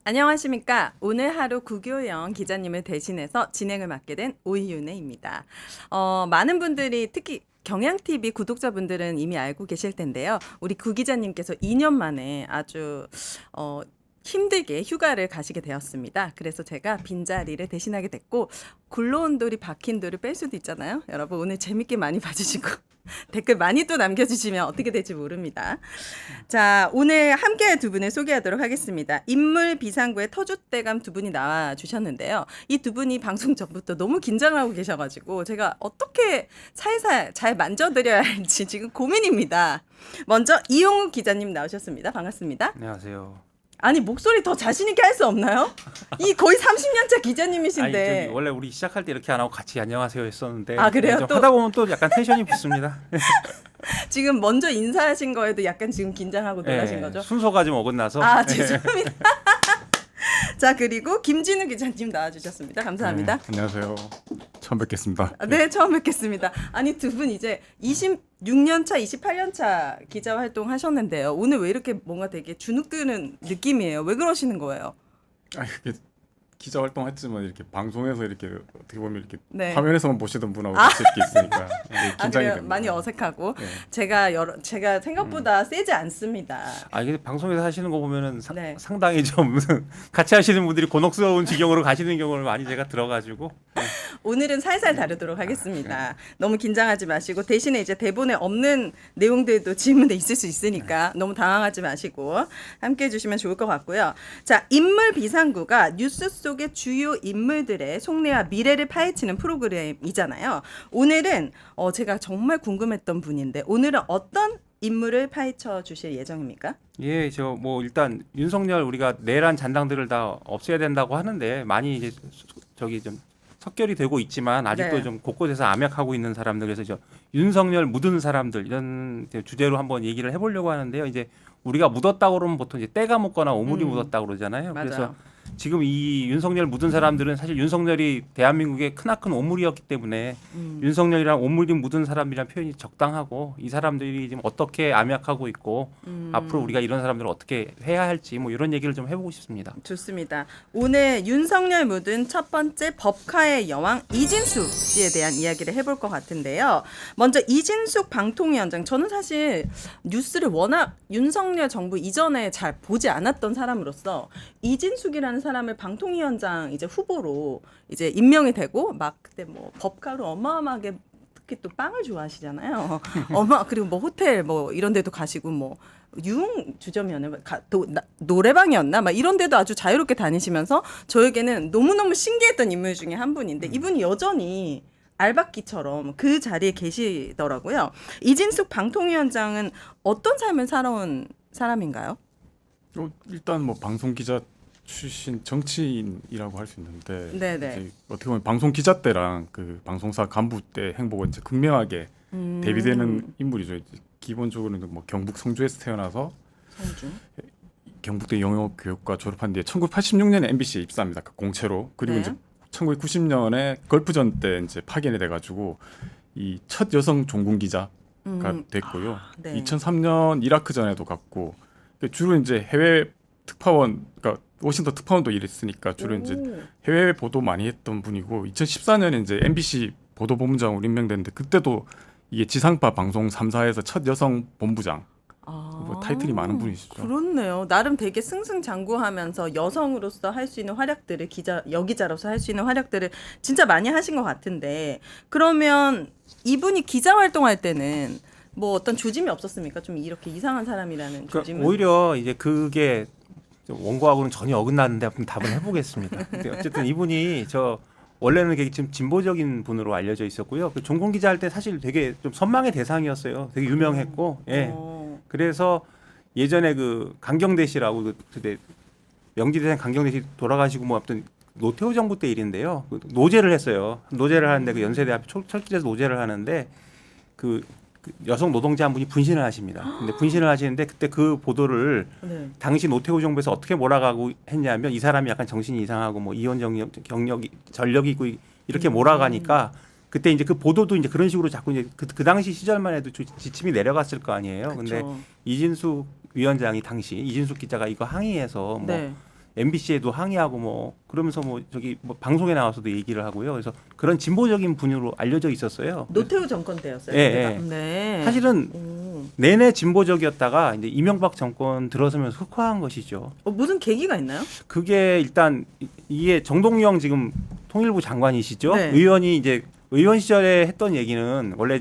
안녕하십니까. 오늘 하루 구교영 기자님을 대신해서 진행을 맡게 된 오이윤혜입니다. 많은 분들이 특히 경향TV 구독자분들은 이미 알고 계실 텐데요. 우리 구 기자님께서 2년 만에 아주 힘들게 휴가를 가시게 되었습니다. 그래서 제가 빈자리를 대신하게 됐고 굴러온 돌이 박힌 돌을 뺄 수도 있잖아요. 여러분 오늘 재밌게 많이 봐주시고 댓글 많이 또 남겨주시면 어떻게 될지 모릅니다. 자, 오늘 함께 두 분을 소개하도록 하겠습니다. 인물 비상구의 터줏대감 두 분이 나와주셨는데요. 이 두 분이 방송 전부터 너무 긴장을 하고 계셔가지고 제가 어떻게 살살 잘 만져드려야 할지 지금 고민입니다. 먼저 이용욱 기자님 나오셨습니다. 반갑습니다. 안녕하세요. 아니 목소리 더 자신 있게 할 수 없나요? 이 거의 30년차 기자님이신데. 아니, 저기 원래 우리 시작할 때 이렇게 안 하고 같이 안녕하세요 했었는데 아, 그래요? 좀 또? 하다 보면 또 약간 텐션이 붙습니다. 지금 먼저 인사하신 거에도 약간 지금 긴장하고 놀라신 네, 거죠? 순서가 좀 어긋나서. 아, 죄송합니다. 자, 그리고 김진우 기자님 나와주셨습니다. 감사합니다. 네, 안녕하세요. 처음 뵙겠습니다. 네, 처음 뵙겠습니다. 아니, 두 분 이제 26년 차, 28년 차 기자 활동 하셨는데요. 오늘 왜 이렇게 뭔가 되게 주눅드는 느낌이에요? 왜 그러시는 거예요? 이게 기자 활동했지만 이렇게 방송에서 이렇게 어떻게 보면 이렇게 네. 화면에서만 보시던 분하고 같이 이렇게 있으니까 긴장이 그래요? 됩니다. 많이 어색하고 네. 제가 생각보다 세지 않습니다. 아 이게 방송에서 하시는 거 보면은 네. 상당히 좀 같이 하시는 분들이 곤혹스러운 지경으로 가시는 경우를 많이 제가 들어가지고. 오늘은 살살 다루도록 하겠습니다. 너무 긴장하지 마시고 대신에 이제 대본에 없는 내용들도 질문에 있을 수 있으니까 너무 당황하지 마시고 함께 해주시면 좋을 것 같고요. 자, 인물 비상구가 뉴스 속의 주요 인물들의 속내와 미래를 파헤치는 프로그램이잖아요. 오늘은 제가 정말 궁금했던 분인데 오늘은 어떤 인물을 파헤쳐 주실 예정입니까? 예, 저 뭐 일단 윤석열 우리가 내란 잔당들을 다 없애야 된다고 하는데 많이 이제 저기 좀 석결이 되고 있지만 아직도 네. 좀 곳곳에서 암약하고 있는 사람들, 그래서 저 윤석열 묻은 사람들 이런 주제로 한번 얘기를 해보려고 하는데요. 이제 우리가 묻었다고 그러면 보통 이제 때가 묻거나 오물이 묻었다고 그러잖아요. 맞아요. 그래서 지금 이 윤석열 묻은 사람들은 사실 윤석열이 대한민국의 크나큰 오물이었기 때문에 윤석열이랑 오물이 묻은 사람이라는 표현이 적당하고, 이 사람들이 지금 어떻게 암약하고 있고 앞으로 우리가 이런 사람들을 어떻게 해야 할지 뭐 이런 얘기를 좀 해보고 싶습니다. 좋습니다. 오늘 윤석열 묻은 첫 번째 법카의 여왕 이진숙 씨에 대한 이야기를 해볼 것 같은데요. 먼저 이진숙 방통위원장, 저는 사실 뉴스를 워낙 윤석열 정부 이전에 잘 보지 않았던 사람으로서 이진숙이라는 사람을 방통위원장 이제 후보로 이제 임명이 되고 막 그때 뭐 법카로 어마어마하게 특히 또 빵을 좋아하시잖아요. 그리고 뭐 호텔 뭐 이런 데도 가시고 뭐 유흥 주점이었나 노래방이었나 막 이런 데도 아주 자유롭게 다니시면서 저에게는 너무너무 신기했던 인물 중에 한 분인데 이분이 여전히 알박기처럼 그 자리에 계시더라고요. 이진숙 방통위원장은 어떤 삶을 살아온 사람인가요? 일단 뭐 방송 기자 출신 정치인이라고 할 수 있는데 네네. 이제 어떻게 보면 방송 기자 때랑 그 방송사 간부 때 행보가 이제 극명하게 대비되는 인물이죠. 이제 기본적으로는 뭐 경북 성주에서 태어나서 성주. 경북대 영어교육과 졸업한 뒤에 1986년에 MBC에 입사합니다. 그 공채로. 그리고 네. 이제 1990년에 걸프전 때 이제 파견이 돼가지고 이 첫 여성 종군 기자가 됐고요. 네. 2003년 이라크전에도 갔고 주로 이제 해외 특파원, 그러니까 워싱턴 특파원도 일했으니까 주로 이제 해외 보도 많이 했던 분이고 2014년에 이제 MBC 보도본부장으로 임명됐는데 그때도 이게 지상파 방송 3사에서 첫 여성 본부장. 뭐 타이틀이 많은 분이시죠. 그렇네요. 나름 되게 승승장구하면서 여성으로서 할 수 있는 활약들을 여기자로서 할 수 있는 활약들을 진짜 많이 하신 것 같은데, 그러면 이분이 기자 활동할 때는 뭐 어떤 조짐이 없었습니까? 좀 이렇게 이상한 사람이라는 조짐은. 오히려 이제 그게 원고하고는 전혀 어긋나는데 한번 답을 해보겠습니다. 근데 어쨌든 이분이 원래는 되게 좀 진보적인 분으로 알려져 있었고요. 그 종공 기자 할 때 사실 되게 좀 선망의 대상이었어요. 되게 유명했고, 예. 그래서 예전에 그 강경대 씨라고 그때 명지대생 강경대 씨 돌아가시고 뭐 아무튼 노태우 정부 때 일인데요. 그 노제를 했어요. 노제를 하는데 그 연세대학교 철길에서 노제를 하는데 그 여성 노동자 한 분이 분신을 하십니다. 근데 분신을 하시는데 그때 그 보도를 네. 당시 노태우 정부에서 어떻게 몰아가고 했냐면 이 사람이 약간 정신이 이상하고 뭐 이혼 경력이 전력이 있고 이렇게 몰아가니까 그때 이제 그 보도도 이제 그런 식으로 자꾸 이제 그 당시 시절만 해도 지침이 내려갔을 거 아니에요. 근데 그쵸. 이진숙 위원장이 당시 이진숙 기자가 이거 항의해서 뭐 네. MBC에도 항의하고 뭐 그러면서 뭐 저기 뭐 방송에 나와서도 얘기를 하고요. 그래서 그런 진보적인 분으로 알려져 있었어요. 노태우 정권 때였어요. 예, 그때가. 예. 네. 사실은 오. 내내 진보적이었다가 이제 이명박 정권 들어서면서 흑화한 것이죠. 무슨 계기가 있나요? 그게 일단 이게 정동영 지금 통일부 장관이시죠. 네. 의원이 이제 의원 시절에 했던 얘기는 원래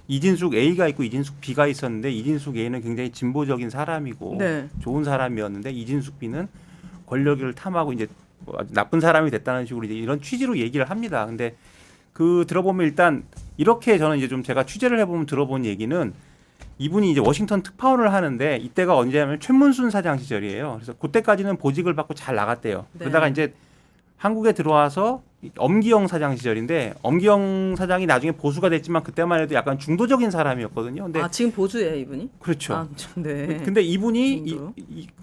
이진숙 A가 있고 이진숙 B가 있었는데 이진숙 A는 굉장히 진보적인 사람이고 네. 좋은 사람이었는데 이진숙 B는 권력을 탐하고 이제 뭐 아주 나쁜 사람이 됐다는 식으로 이제 이런 취지로 얘기를 합니다. 근데 그 들어보면 일단 이렇게 저는 이제 좀 제가 취재를 해보면 들어본 얘기는 이분이 이제 워싱턴 특파원을 하는데 이때가 언제냐면 최문순 사장 시절이에요. 그래서 그때까지는 보직을 받고 잘 나갔대요. 네. 그러다가 이제 한국에 들어와서 엄기영 사장 시절인데 엄기영 사장이 나중에 보수가 됐지만 그때만 해도 약간 중도적인 사람이었거든요. 근데 지금 보수예요, 이분이? 그렇죠. 아, 네. 근데 이분이 중도?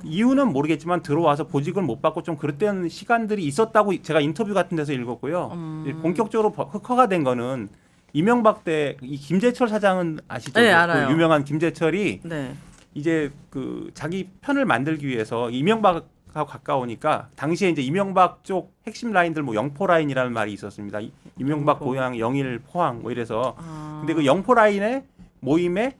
이유는 모르겠지만 들어와서 보직을 못 받고 좀 그랬던 시간들이 있었다고 제가 인터뷰 같은 데서 읽었고요. 본격적으로 흑화가 된 거는 이명박 때 이 김재철 사장은 아시죠? 네, 그 알아요. 유명한 김재철이 네. 이제 그 자기 편을 만들기 위해서 이명박하고 가까우니까 당시에 이제 이명박 쪽 핵심 라인들 뭐 영포 라인이라는 말이 있었습니다. 이명박 영포. 고향 영일 포항 뭐 이래서 아. 근데 그 영포 라인의 모임에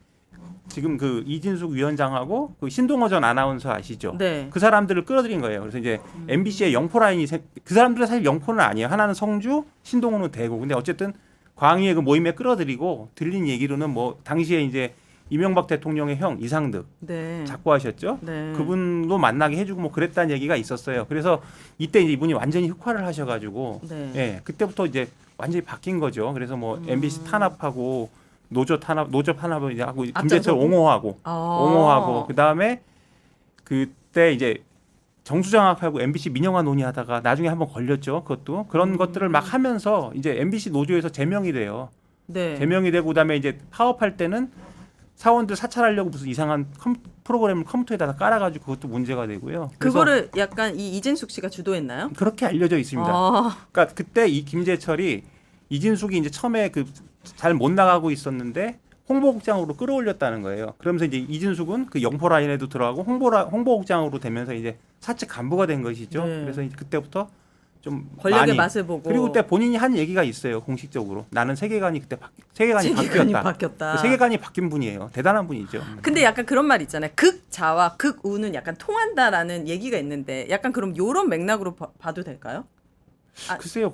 지금 그 이진숙 위원장하고 그 신동호 전 아나운서 아시죠? 네. 그 사람들을 끌어들인 거예요. 그래서 이제 MBC의 영포 라인이 그 사람들은 사실 영포는 아니에요. 하나는 성주, 신동호는 대구. 근데 어쨌든 광의의 그 모임에 끌어들이고 들린 얘기로는 뭐 당시에 이제 이명박 대통령의 형 이상득 네. 작고하셨죠? 네. 그분도 만나게 해주고 뭐 그랬다는 얘기가 있었어요. 그래서 이때 이제 이분이 완전히 흑화를 하셔가지고 네. 예, 그때부터 이제 완전히 바뀐 거죠. 그래서 뭐 MBC 탄압하고 노조 탄압을 이제 하고 김재철 앞장서고? 옹호하고 아. 옹호하고 그 다음에 그때 이제 정수장학하고 MBC 민영화 논의하다가 나중에 한번 걸렸죠. 그것도 그런 것들을 막 하면서 이제 MBC 노조에서 제명이 돼요. 네. 제명이 되고 그다음에 이제 파업할 때는 사원들 사찰하려고 무슨 이상한 프로그램을 컴퓨터에다 깔아가지고 그것도 문제가 되고요. 그래서 그거를 약간 이진숙 씨가 주도했나요? 그렇게 알려져 있습니다. 아. 그러니까 그때 이 김재철이 이진숙이 이제 처음에 그 잘 못 나가고 있었는데 홍보국장으로 끌어올렸다는 거예요. 그러면서 이제 이진숙은 그 영포 라인에도 들어가고 홍보국장으로 되면서 이제 사측 간부가 된 것이죠. 네. 그래서 이제 그때부터 좀 권력의 많이 맛을 보고. 그리고 그때 본인이 한 얘기가 있어요. 공식적으로 나는 세계관이 그때 세계관이 바뀌었다. 그 세계관이 바뀐 분이에요. 대단한 분이죠. 근데 약간 그런 말 있잖아요. 극자와 극우는 약간 통한다라는 얘기가 있는데 약간 그럼 요런 맥락으로 봐도 될까요? 글쎄요.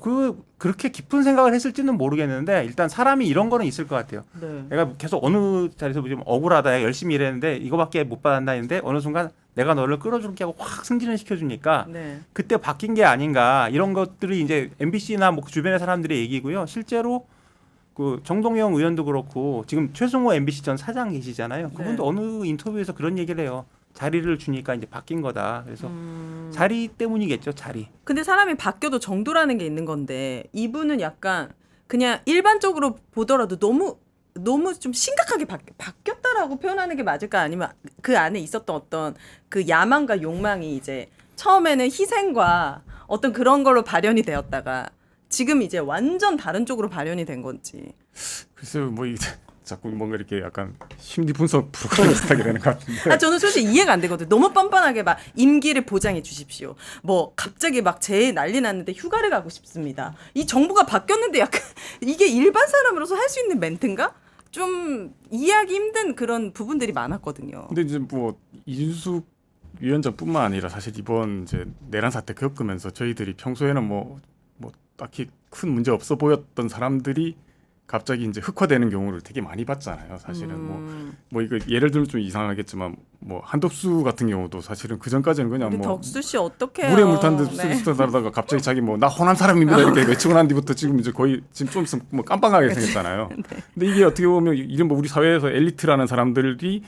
그렇게 깊은 생각을 했을지는 모르겠는데 일단 사람이 이런 거는 있을 것 같아요. 네. 내가 계속 어느 자리에서 좀 억울하다. 내가 열심히 일했는데 이거밖에 못 받았나 했는데 어느 순간 내가 너를 끌어줄게 하고 확 승진을 시켜주니까 네. 그때 바뀐 게 아닌가 이런 것들이 이제 MBC나 뭐 주변의 사람들의 얘기고요. 실제로 그 정동영 의원도 그렇고 지금 최승호 MBC 전 사장 계시잖아요. 그분도 어느 인터뷰에서 그런 얘기를 해요. 자리를 주니까 이제 바뀐 거다. 그래서 자리 때문이겠죠. 자리. 근데 사람이 바뀌어도 정도라는 게 있는 건데 이분은 약간 그냥 일반적으로 보더라도 너무 좀 심각하게 바뀌었다라고 표현하는 게 맞을까? 아니면 그 안에 있었던 어떤 그 야망과 욕망이 이제 처음에는 희생과 어떤 그런 걸로 발현이 되었다가 지금 이제 완전 다른 쪽으로 발현이 된 건지. 글쎄요, 뭐 이게 자꾸 뭔가 이렇게 약간 심리 분석 프로그램 비슷하게 되는 것 같은데. 저는 솔직히 이해가 안 되거든요. 너무 뻔뻔하게 막 임기를 보장해 주십시오. 뭐 갑자기 막 재해 난리 났는데 휴가를 가고 싶습니다. 이 정부가 바뀌었는데 약간 이게 일반 사람으로서 할 수 있는 멘트인가? 좀 이해하기 힘든 그런 부분들이 많았거든요. 근데 이제 뭐 이준숙 위원장뿐만 아니라 사실 이번 이제 내란 사태 겪으면서 저희들이 평소에는 뭐 딱히 큰 문제 없어 보였던 사람들이 갑자기 이제 흑화되는 경우를 되게 많이 봤잖아요. 사실은 뭐 이거 예를 들면 좀 이상하겠지만 뭐 한덕수 같은 경우도 사실은 그 전까지는 그냥 우리 뭐 덕수 씨 어떡해요? 물에 물 탄 듯 네. 쑥쑥 살다가 갑자기 자기 뭐 나 호남 사람입니다 이렇게 외치고 난 뒤부터 지금 이제 거의 지금 좀 있으면 뭐 깜빵하게 생겼잖아요. 근데 이게 어떻게 보면 이른바 우리 사회에서 엘리트라는 사람들이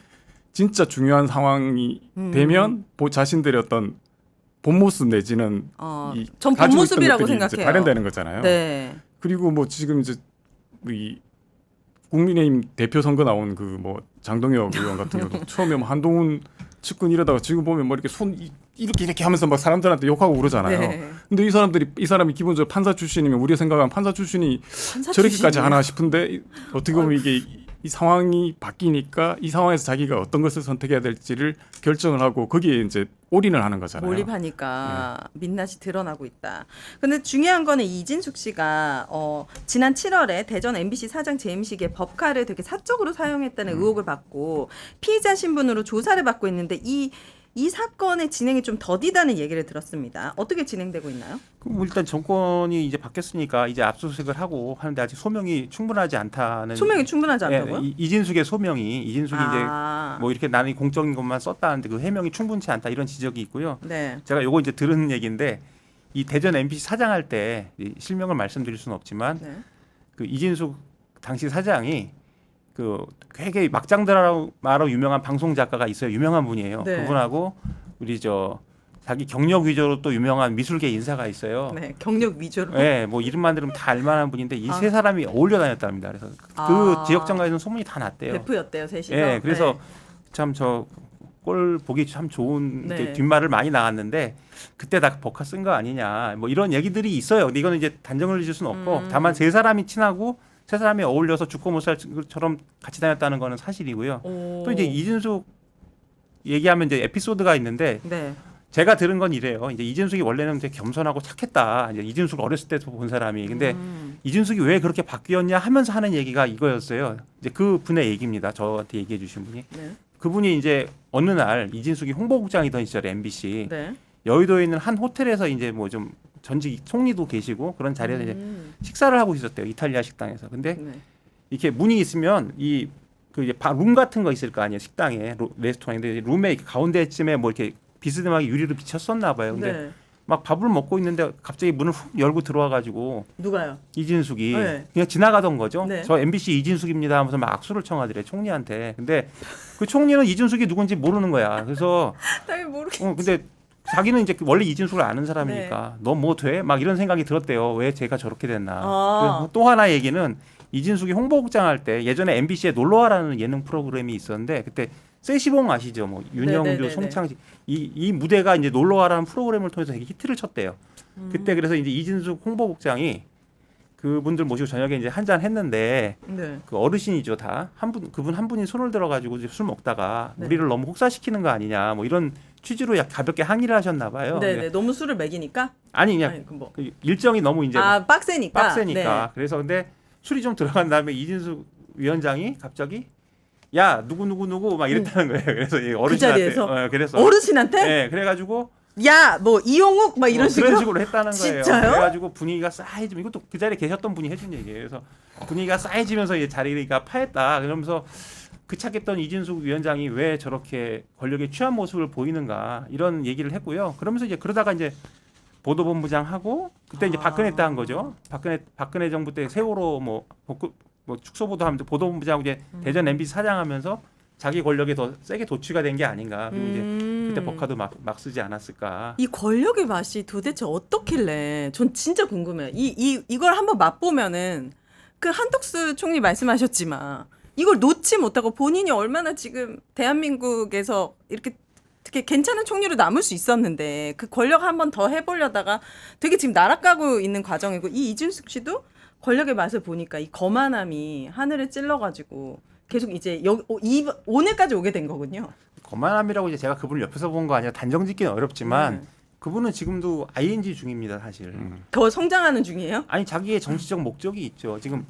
진짜 중요한 상황이 되면 자신들의 어떤 본 모습 내지는 전 가지고 본 있던 모습이라고 것들이 이제 생각해요. 발현되는 거잖아요. 네. 그리고 뭐 지금 이제 이 국민의힘 대표 선거 나온 그 뭐 장동혁 의원 같은 경우도 처음에 뭐 한동훈 측근 이러다가 지금 보면 뭐 이렇게 손 이렇게 하면서 막 사람들한테 욕하고 그러잖아요. 네. 근데 이 사람이 기본적으로 판사 출신이면 우리가 생각하면 판사 출신이 판사 저렇게까지 출신이에요? 하나 싶은데 어떻게 보면 이게 이 상황이 바뀌니까 이 상황에서 자기가 어떤 것을 선택해야 될지를 결정을 하고 거기에 이제 올인을 하는 거잖아요. 몰입하니까 민낯이 드러나고 있다. 근데 중요한 거는 이진숙 씨가 지난 7월에 대전 MBC 사장 재임식에 법카를 되게 사적으로 사용했다는 의혹을 받고 피의자 신분으로 조사를 받고 있는데 이 사건의 진행이 좀 더디다는 얘기를 들었습니다. 어떻게 진행되고 있나요? 그럼 일단 정권이 이제 바뀌었으니까 이제 압수수색을 하고 하는데 아직 소명이 충분하지 않다는. 소명이 충분하지 않다고요? 이진숙의 소명이 이진숙이 아. 이제 뭐 이렇게 나는 공적인 것만 썼다는데 그 해명이 충분치 않다 이런 지적이 있고요. 네. 제가 요거 이제 들은 얘기인데 이 대전 MBC 사장할 때 실명을 말씀드릴 수는 없지만 네. 그 이진숙 당시 사장이 그 되게 막장 드라마로 유명한 방송 작가가 있어요. 유명한 분이에요. 네. 그분하고 우리 자기 경력 위조로 또 유명한 미술계 인사가 있어요. 네. 경력 위조로. 네, 뭐 이름만 들으면 다 알만한 분인데 이 아. 세 사람이 어울려 다녔답니다. 그래서 그 지역 정가에서는 소문이 다 났대요. 베프였대요, 셋이서. 예, 그래서 참 저 꼴 보기 참 좋은 네. 이렇게 뒷말을 많이 나왔는데 그때 다 버카 쓴 거 아니냐 뭐 이런 얘기들이 있어요. 근데 이거는 이제 단정을 지을 수는 없고 다만 세 사람이 친하고 세 사람이 어울려서 죽고 못 살처럼 같이 다녔다는 거는 사실이고요. 오. 또 이제 이진숙 얘기하면 이제 에피소드가 있는데 네. 제가 들은 건 이래요. 이제 이진숙이 원래는 되게 겸손하고 착했다. 이제 이진숙 어렸을 때도 본 사람이. 근데 이진숙이 왜 그렇게 바뀌었냐 하면서 하는 얘기가 이거였어요. 이제 그 분의 얘기입니다. 저한테 얘기해 주신 분이. 네. 그분이 이제 어느 날 이진숙이 홍보국장이던 시절에 MBC 네. 여의도에 있는 한 호텔에서 이제 뭐 좀 전직 총리도 계시고 그런 자리에서 이제 식사를 하고 있었대요. 이탈리아 식당에서. 근데 네. 이렇게 문이 있으면 룸 같은 거 있을 거 아니에요. 식당에 레스토랑인데 룸에 가운데쯤에 뭐 이렇게 비스듬하게 유리로 비쳤었나 봐요. 근데 네. 막 밥을 먹고 있는데 갑자기 문을 훅 열고 들어와가지고 누가요? 이진숙이 네. 그냥 지나가던 거죠. 네. 저 MBC 이진숙입니다 하면서 막 악수를 청하더래 총리한테. 근데 그 총리는 이진숙이 누군지 모르는 거야. 그래서 당연히 모르겠. 근데 자기는 이제 원래 이진숙을 아는 사람이니까 너 뭐 돼? 막 이런 생각이 들었대요. 왜 제가 저렇게 됐나. 그리고 또 하나 얘기는 이진숙이 홍보국장 할 때 예전에 MBC에 놀러와라는 예능 프로그램이 있었는데 그때 세시봉 아시죠? 뭐 윤영주, 네네네네. 송창식 이 무대가 이제 놀러와라는 프로그램을 통해서 되게 히트를 쳤대요. 그때 그래서 이제 이진숙 홍보국장이 그분들 모시고 저녁에 이제 한잔 했는데 네. 그 어르신이죠 다 그분 한 분이 손을 들어가지고 이제 술 먹다가 네. 우리를 너무 혹사시키는 거 아니냐 뭐 이런 취지로 가볍게 항의를 하셨나 봐요. 네네. 너무 술을 먹이니까? 아니 그냥 아니, 그 뭐. 그 일정이 너무 이제 빡세니까. 빡세니까 네. 그래서 근데 술이 좀 들어간 다음에 이진숙 위원장이 갑자기 야 누구 막 이랬다는 거예요. 그래서 이 어르신한테 자리에서? 그래서 어르신한테? 네, 그래가지고 야, 뭐 이용욱 막 이런 식으로. 그런 식으로 했다는 거예요. 진짜요? 그래가지고 분위기가 싸해지면 이것도 그 자리에 계셨던 분이 해준 얘기예요. 그래서 분위기가 싸해지면서 이제 자리가 파했다. 그러면서 그 착했던 이진숙 위원장이 왜 저렇게 권력에 취한 모습을 보이는가 이런 얘기를 했고요. 그러면서 이제 그러다가 이제 보도본부장하고 그때 이제 박근혜 때 한 거죠. 박근혜 정부 때 세월호 뭐 축소보도 하면서 보도본부장 이제 대전 MBC 사장하면서 자기 권력에 더 세게 도취가 된 게 아닌가. 그리고 이제 그때 법카도 막 쓰지 않았을까. 이 권력의 맛이 도대체 어떻길래? 전 진짜 궁금해요. 이걸 한번 맛보면은 그 한덕수 총리 말씀하셨지만 이걸 놓지 못하고 본인이 얼마나 지금 대한민국에서 이렇게 되게 괜찮은 총리로 남을 수 있었는데 그 권력 한번 더 해보려다가 되게 지금 날아가고 있는 과정이고 이 이준숙 씨도 권력의 맛을 보니까 이 거만함이 하늘을 찔러가지고 계속 이제 오늘까지 오게 된 거군요. 거만함이라고 이제 제가 그분을 옆에서 본 거 아니라 단정짓기는 어렵지만 그분은 지금도 ING 중입니다, 사실. 더 성장하는 중이에요? 아니 자기의 정치적 목적이 있죠. 지금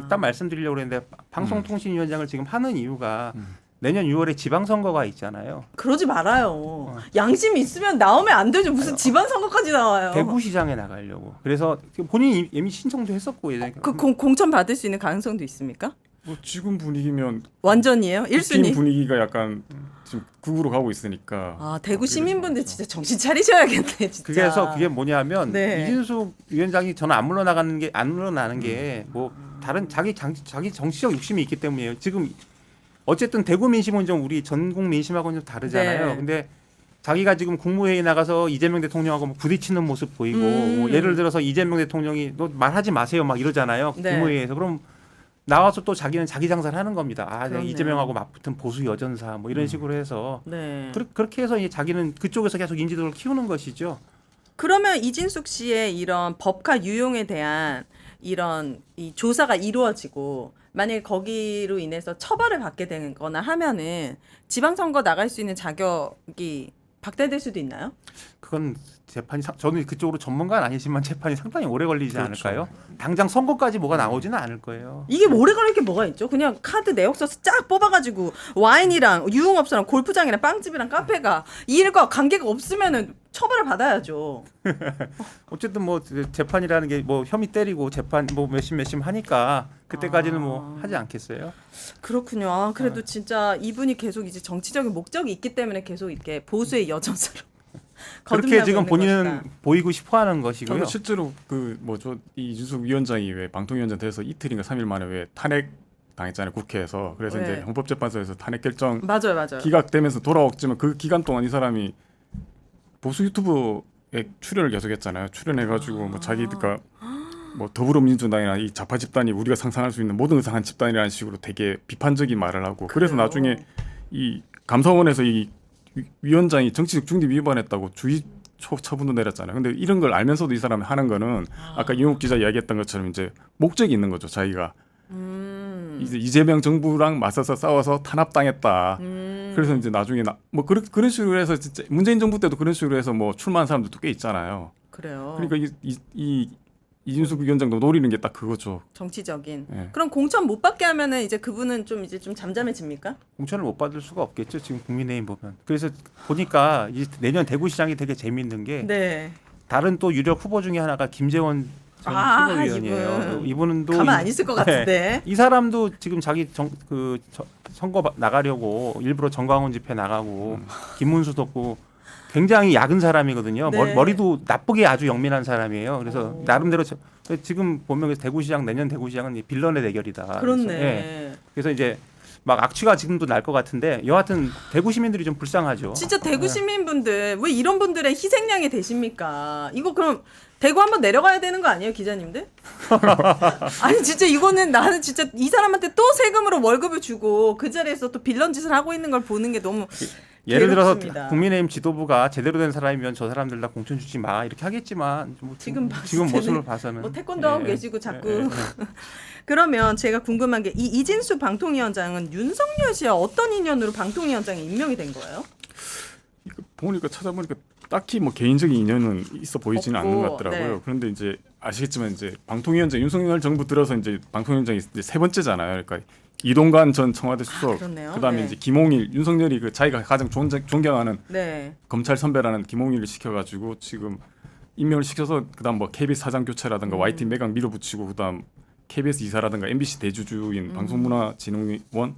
일단 말씀드리려고 그랬는데 방송통신위원장을 지금 하는 이유가 내년 6월에 지방선거가 있잖아요. 그러지 말아요. 양심이 있으면 나오면 안 되죠. 무슨 지방선거까지 나와요. 대구시장에 나가려고. 그래서 본인이 이미 신청도 했었고 예전에. 그 공천 받을 수 있는 가능성도 있습니까? 뭐 지금 분위기면 완전이에요? 1순위? 팀 분위기가 약간 지금 극으로 가고 있으니까. 아, 대구 시민분들 진짜 정신 차리셔야겠네, 진짜. 그래서 그게 뭐냐면 네. 이진숙 위원장이 저는 안 물러나는 게 뭐 다른 자기 정치적 욕심이 있기 때문이에요. 지금 어쨌든 대구 민심은 좀 우리 전국 민심하고는 좀 다르잖아요. 네. 근데 자기가 지금 국무회의 나가서 이재명 대통령하고 뭐 부딪히는 모습 보이고 뭐 예를 들어서 이재명 대통령이 너 말하지 마세요 막 이러잖아요. 네. 국무회의에서 그럼 나와서 또 자기는 자기 장사를 하는 겁니다. 내가 그렇네요. 이재명하고 맞붙은 보수 여전사 뭐 이런 식으로 해서 네. 그렇게 해서 이제 자기는 그쪽에서 계속 인지도를 키우는 것이죠. 그러면 이진숙 씨의 이런 법카 유용에 대한 이런 이 조사가 이루어지고 만약에 거기로 인해서 처벌을 받게 되거나 하면은 지방선거 나갈 수 있는 자격이 박탈될 수도 있나요? 그건 재판이 저는 그쪽으로 전문가는 아니지만 재판이 상당히 오래 걸리지 그렇죠. 않을까요? 당장 선고까지 뭐가 나오지는 않을 거예요. 이게 오래 걸릴 게 뭐가 있죠? 그냥 카드 내역서서 쫙 뽑아가지고 와인이랑 유흥업소랑 골프장이랑 빵집이랑 카페가 이 일과 관계가 없으면은 처벌을 받아야죠. 어쨌든 뭐 재판이라는 게 뭐 혐의 때리고 재판 뭐 몇심 하니까 그때까지는 뭐 하지 않겠어요? 그렇군요. 아, 그래도 진짜 이분이 계속 이제 정치적인 목적이 있기 때문에 계속 이렇게 보수의 여전사로 그렇게 거듭나고 지금 있는 본인은 것이다. 보이고 싶어하는 것이고요. 저는 실제로 그 뭐죠 이준석 위원장이 왜 방통위원장 돼서 이틀인가 3일 만에 왜 탄핵 당했잖아요 국회에서. 그래서 네. 이제 헌법재판소에서 탄핵 결정 맞아요. 기각되면서 돌아왔지만 그 기간 동안 이 사람이 보수 유튜브에 출연을 계속했잖아요. 출연해가지고 뭐 자기가 뭐 더불어민주당이나 이 좌파 집단이 우리가 상상할 수 있는 모든 이상한 집단이라는 식으로 되게 비판적인 말을 하고 그래서 그래요? 나중에 이 감사원에서 이 위원장이 정치적 중립 위반했다고 주의 처분도 내렸잖아요. 근데 이런 걸 알면서도 이 사람이 하는 거는 아까 이용욱 기자 이야기했던 것처럼 이제 목적이 있는 거죠. 자기가 이제 이재명 정부랑 맞서서 싸워서 탄압당했다. 그래서 이제 나중에 뭐 그런 식으로 해서 진짜 문재인 정부 때도 그런 식으로 해서 뭐 출마한 사람들도 꽤 있잖아요. 그래요. 그러니까 이준석 위원장도 노리는 게 딱 그거죠. 정치적인. 네. 그럼 공천 못 받게 하면은 이제 그분은 좀 이제 좀 잠잠해집니까? 공천을 못 받을 수가 없겠죠. 지금 국민의힘 보면. 그래서 보니까 이 내년 대구시장이 되게 재밌는 게 네. 다른 또 유력 후보 중에 하나가 김재원 전 최고위원이에요. 이분은 또 가만 안 있을 것 같은데. 이 사람도 지금 자기 선거 나가려고 일부러 정광훈 집회 나가고 김문수 덮고 굉장히 약은 사람이거든요. 네. 머리도 나쁘게 아주 영민한 사람이에요. 그래서 나름대로 지금 보면 대구시장 내년 대구시장은 빌런의 대결이다. 그렇네. 그래서, 예. 그래서 이제 막 악취가 지금도 날 것 같은데 여하튼 대구 시민들이 좀 불쌍하죠. 진짜 대구 시민분들 왜 이런 분들의 희생양이 되십니까? 이거 그럼 대구 한번 내려가야 되는 거 아니에요, 기자님들? 아니 진짜 이거는 나는 진짜 이 사람한테 또 세금으로 월급을 주고 그 자리에서 또 빌런 짓을 하고 있는 걸 보는 게 너무 예를 들어서 괴롭습니다. 국민의힘 지도부가 제대로 된 사람이면 저 사람들 다 공천 주지 마 이렇게 하겠지만 뭐 지금 봤을 지금 때는 모습을 봐서는 뭐 태권도 하고 예, 계시고 자꾸 예. 그러면 제가 궁금한 게 이 이진수 방통위원장은 윤석열 씨와 어떤 인연으로 방통위원장에 임명이 된 거예요? 보니까 찾아보니까 딱히 뭐 개인적인 인연은 있어 보이지는 없고, 않는 것 같더라고요. 네. 그런데 이제 아시겠지만 이제 방통위원장 윤석열 정부 들어서 이제 방통위원장이 이제 세 번째잖아요. 그러니까 이동관 전 청와대 수석, 그렇네요. 그다음에 네. 이제 김홍일, 윤석열이 그 자기가 가장 존경하는 네. 검찰 선배라는 김홍일을 시켜가지고 지금 임명을 시켜서 그다음 뭐 KBS 사장 교체라든가 YTN 매각 밀어붙이고 그다음 KBS 이사라든가 MBC 대주주인 방송문화진흥원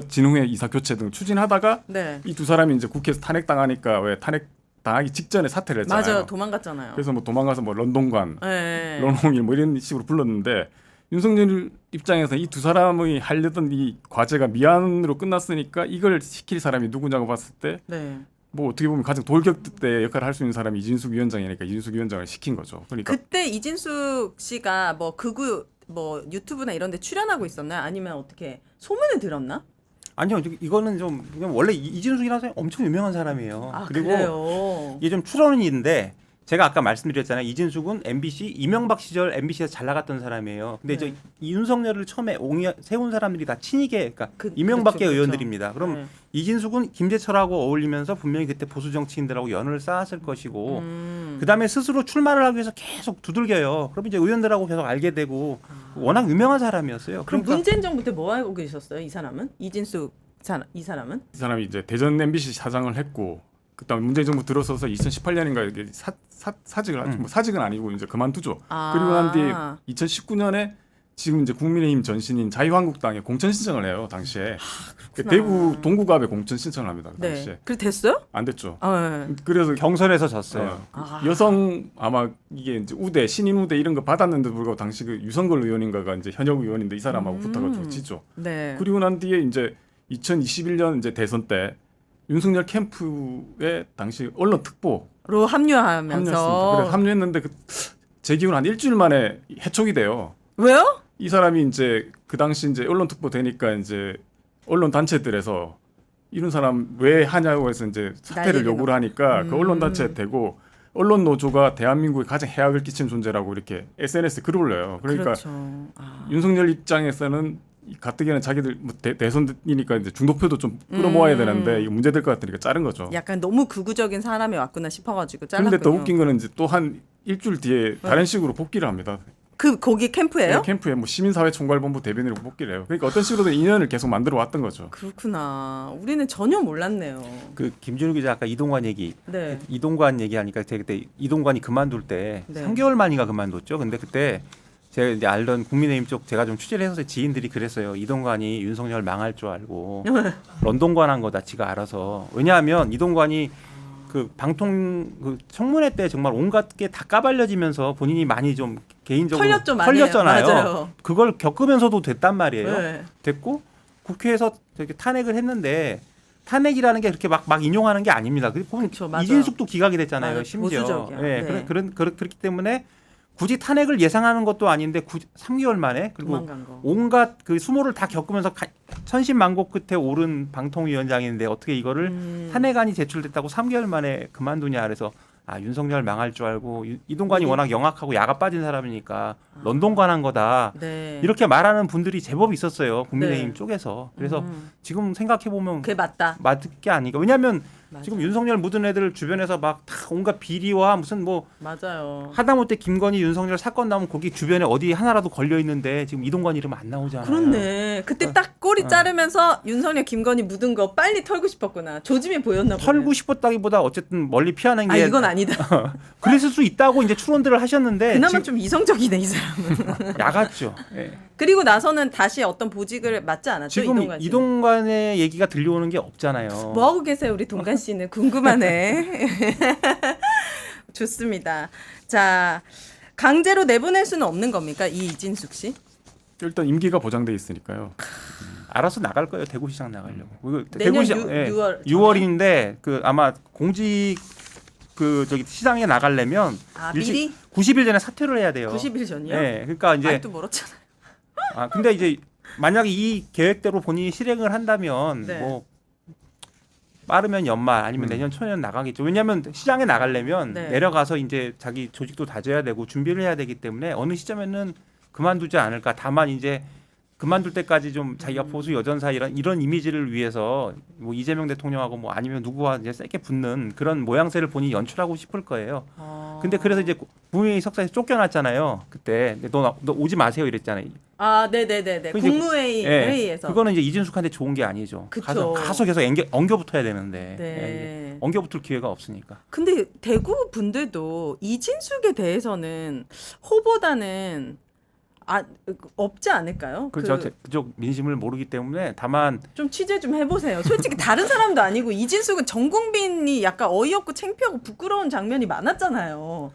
진흥회 이사 교체 등 추진하다가 네. 이 두 사람이 이제 국회에서 탄핵 당하니까 왜 탄핵 당하기 직전에 사퇴를 했잖아요. 맞아요. 도망갔잖아요. 그래서 뭐 도망가서 뭐 런던관, 네. 런홍일 뭐 이런 식으로 불렀는데 윤석열 입장에서 이 두 사람이 하려던 이 과제가 미안으로 끝났으니까 이걸 시킬 사람이 누구냐고 봤을 때 네. 뭐 어떻게 보면 가장 돌격대 역할을 할 수 있는 사람이 이진숙 위원장이니까 이진숙 위원장을 시킨 거죠. 그러니까 그때 이진숙 씨가 뭐 극우 뭐 유튜브나 이런 데 출연하고 있었나요? 아니면 어떻게 소문을 들었나? 아니요 이거는 좀 그냥 원래 이진숙이라는 사람이 엄청 유명한 사람이에요. 아, 그리고 그래요. 이게 좀 추론인데 제가 아까 말씀드렸잖아요. 이진숙은 MBC 이명박 시절 MBC에서 잘 나갔던 사람이에요. 근데 네. 이제 윤석열을 처음에 세운 사람들이 다 친이계, 그러니까 그- 이명박계 그렇죠, 그렇죠. 의원들입니다. 그럼 네. 이진숙은 김재철하고 어울리면서 분명히 그때 보수 정치인들하고 연을 쌓았을 것이고 음. 그다음에 스스로 출마를 하기 위해서 계속 두들겨요. 그럼 이제 의원들하고 계속 알게 되고 워낙 유명한 사람이었어요. 그럼 그러니까 문재인 정부 때 뭐 하고 계셨어요? 이 사람은? 이진숙 이 사람은? 이 사람이 이제 대전 MBC 사장을 했고 그다음 문재인 정부 들어서서 2018년인가 이게 사직을 하죠. 뭐 사직은 아니고 이제 그만두죠. 아. 그리고 난 뒤에 2019년에 지금 이제 국민의힘 전신인 자유한국당에 공천 신청을 해요. 당시에 대구 동구갑에 공천 신청을 합니다. 그 당시에 네. 그래 됐어요? 안 됐죠. 아, 네. 그래서 경선에서 졌어요. 여성 아마 이게 이제 우대 신인 우대 이런 거 받았는데 불구하고 당시 그 유성걸 의원인가가 이제 현역 의원인데 이 사람하고 붙어가지고 지죠. 네. 그리고 난 뒤에 이제 2021년 이제 대선 때 윤석열 캠프에 당시 언론 특보 로 합류했습니다. 합류하면서 그래 합류했는데 제 기준 한 일주일 만에 해촉이 돼요. 왜요? 이 사람이 이제 그 당시 이제 언론 특보 되니까 이제 언론 단체들에서 이런 사람 왜 하냐고 해서 이제 사퇴를 난리가 요구를 하니까 그 언론 단체에 대고 언론 노조가 대한민국에 가장 해악을 끼친 존재라고 이렇게 SNS 글을 올려요. 그러니까 그렇죠. 아. 윤석열 입장에서는 가뜩이나 자기들 뭐 대선이니까 이제 중도표도 좀 끌어모아야 되는데 이거 문제될 것 같으니까 자른 거죠. 약간 너무 극우적인 사람이 왔구나 싶어가지고 그런데 잘랐군요. 더 웃긴 거는 이제 또 한 일주일 뒤에 다른 식으로 복귀를 합니다. 거기 캠프예요? 네, 캠프에 뭐 시민사회총괄본부 대변인으로 복귀를 해요. 그러니까 어떤 식으로든 인연을 계속 만들어 왔던 거죠. 그렇구나. 우리는 전혀 몰랐네요. 그 김준우 기자 아까 이동관 얘기, 네. 이동관 얘기하니까 제가 그때 이동관이 그만둘 때 네. 3개월 만인가 그만뒀죠. 근데 그때 제가 이제 알던 국민의힘 쪽 제가 좀 취재를 해서 지인들이 그랬어요. 이동관이 윤석열 망할 줄 알고 런던관 한 거다 지가 알아서. 왜냐하면 이동관이 그 방통 그 청문회 때 정말 온갖 게 다 까발려지면서 본인이 많이 좀 개인적으로 털렸죠, 많이. 털렸잖아요. 맞아요. 그걸 겪으면서도 됐단 말이에요. 네. 됐고 국회에서 저렇게 탄핵을 했는데 탄핵이라는 게 그렇게 막 인용하는 게 아닙니다. 그쵸, 맞아요. 이진숙도 기각이 됐잖아요. 맞아요. 심지어. 보수적이야. 예, 네. 그렇기 때문에 굳이 탄핵을 예상하는 것도 아닌데 3개월 만에 그리고 도망간 거. 온갖 그 수모를 다 겪으면서 천신만고 끝에 오른 방통위원장인데 어떻게 이거를 탄핵안이 제출됐다고 3개월 만에 그만두냐 그래서 아 윤석열 망할 줄 알고 이동관이 워낙 영악하고 야가 빠진 사람이니까 런던관 한 거다 네. 이렇게 말하는 분들이 제법 있었어요 국민의힘 네. 쪽에서. 그래서 지금 생각해 보면 그게 맞다. 맞을 게 아닌가. 왜냐하면 맞아요. 지금 윤석열 묻은 애들 주변에서 막 다 온갖 비리와 무슨 뭐 맞아요. 하다못해 김건희 윤석열 사건 나오면 거기 주변에 어디 하나라도 걸려 있는데 지금 이동관 이름 안 나오잖아요. 그렇네. 그때 딱 꼬리 자르면서 윤석열 김건희 묻은 거 빨리 털고 싶었구나. 조짐이 보였나 보네. 털고 싶었다기보다 어쨌든 멀리 피하는 게 이건 아니다. 그랬을 수 있다고 이제 추론들을 하셨는데 그나마 지금 좀 이성적이네 이 사람은. 야갔죠. 예. 그리고 나서는 다시 어떤 보직을 맡지 않았죠. 지금 이동관 씨. 이동관의 얘기가 들려오는 게 없잖아요. 뭐 하고 계세요, 우리 동관 씨는? 궁금하네. 좋습니다. 자, 강제로 내보낼 수는 없는 겁니까, 이 이진숙 씨? 일단 임기가 보장돼 있으니까요. 알아서 나갈 거예요. 대구시장 나가려고. 내년 대구시장 6월 6월인데 그 아마 공직 그 저기 시장에 나가려면 미리 90일 전에 사퇴를 해야 돼요. 90일 전이요? 네, 그러니까 이제 아직도 멀었잖아. 근데 이제 만약에 이 계획대로 본인이 실행을 한다면 네. 뭐 빠르면 연말 아니면 내년 초년 나가겠죠. 왜냐하면 시장에 나가려면 네. 내려가서 이제 자기 조직도 다져야 되고 준비를 해야 되기 때문에 어느 시점에는 그만두지 않을까. 다만 이제 그만둘 때까지 좀 자기가 보수 여전사 이런 이미지를 위해서 뭐 이재명 대통령하고 뭐 아니면 누구와 이제 세게 붙는 그런 모양새를 본인이 연출하고 싶을 거예요. 근데 그래서 이제 국민의 석사에서 쫓겨났잖아요. 그때 근데 너 오지 마세요 이랬잖아요. 네네네네. 그 이제- 국무회의 예, 회의에서. 그거는 이제 이진숙한테 좋은 게 아니죠. 그쵸. 가서 계속 엉겨붙어야 되는데 네. 예, 엉겨붙을 기회가 없으니까. 근데 대구 분들도 이진숙에 대해서는 호보다는 없지 않을까요? 그쪽 민심을 모르기 때문에 다만 좀 취재 좀 해보세요. 솔직히 다른 사람도 아니고 이진숙은 전 국민이 약간 어이없고 창피하고 부끄러운 장면이 많았잖아요.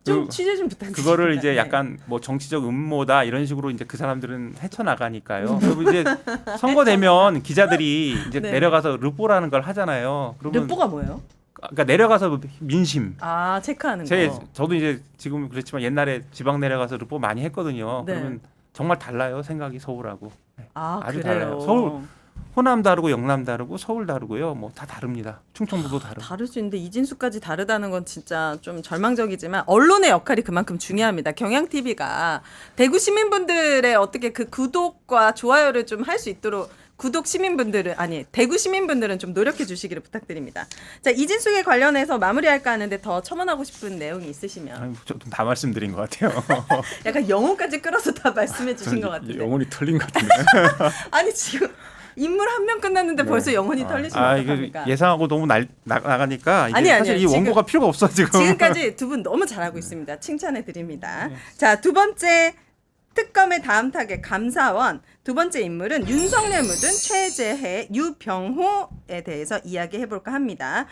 좀 취재 좀 부탁드립니다. 그거를 이제 네. 약간 뭐 정치적 음모다 이런 식으로 이제 그 사람들은 헤쳐나가니까요. 그리고 이제 선거 되면 기자들이 이제 네. 내려가서 르뽀라는 걸 하잖아요. 그러면 르뽀가 뭐예요? 그러니까 내려가서 민심. 체크하는 제 거. 저도 이제 지금 그렇지만 옛날에 지방 내려가서 르뽀 많이 했거든요. 네. 그러면 정말 달라요 생각이 서울하고. 아주 그래요. 달라요. 서울 호남 다르고 영남 다르고 서울 다르고요. 뭐 다 다릅니다. 충청도도 다르고. 다를 수 있는데 이진숙까지 다르다는 건 진짜 좀 절망적이지만 언론의 역할이 그만큼 중요합니다. 경향TV가 대구 시민분들의 어떻게 그 구독과 좋아요를 좀 할 수 있도록 대구 시민분들은 좀 노력해 주시기를 부탁드립니다. 자, 이진숙에 관련해서 마무리할까 하는데 더 첨언하고 싶은 내용이 있으시면 아니, 다 말씀드린 것 같아요. 약간 영혼까지 끌어서 다 말씀해 주신 것 같은데. 영혼이 털린 것 같은데. 아니 지금 인물 한 명 끝났는데 벌써 영혼이 털리시면 이거 어떡합니까? 예상하고 너무 나가니까 이제 아니요, 사실 이 지금- 원고가 필요가 없어 지금. 지금까지 두 분 너무 잘하고 있습니다. 칭찬해 드립니다. 자, 두 번째 특검의 다음 타겟 감사원 두 번째 인물은 윤석열 묻은 최재해, 유병호에 대해서 이야기해 볼까 합니다.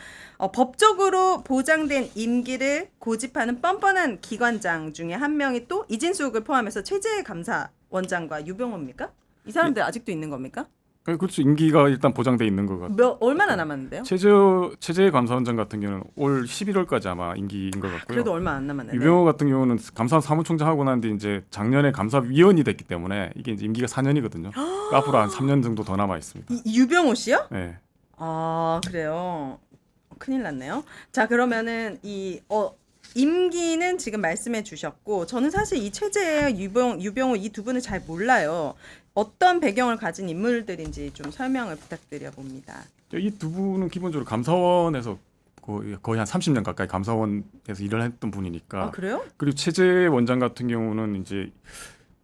법적으로 보장된 임기를 고집하는 뻔뻔한 기관장 중에 한 명이 또 이진숙을 포함해서 최재해 감사원장과 유병호입니까? 이 사람들 아직도 있는 겁니까? 그렇죠. 임기가 일단 보장돼 있는 것 같아요. 얼마나 남았는데요? 최재 감사원장 같은 경우는 올 11월까지 아마 임기인 것 같고요. 그래도 얼마 안 남았네요. 유병호 같은 경우는 감사원 사무총장 하고 난 뒤 이제 작년에 감사위원이 됐기 때문에 이게 이제 임기가 4년이거든요. 그러니까 앞으로 한 3년 정도 더 남아 있습니다. 유병호 씨요? 네. 그래요. 큰일 났네요. 자, 그러면은 임기는 지금 말씀해 주셨고 저는 사실 이 최재 유병호 이 두 분을 잘 몰라요. 어떤 배경을 가진 인물들인지 좀 설명을 부탁드려 봅니다. 이 두 분은 기본적으로 감사원에서 거의 한 30년 가까이 감사원에서 일을 했던 분이니까. 아 그래요? 그리고 최재 원장 같은 경우는 이제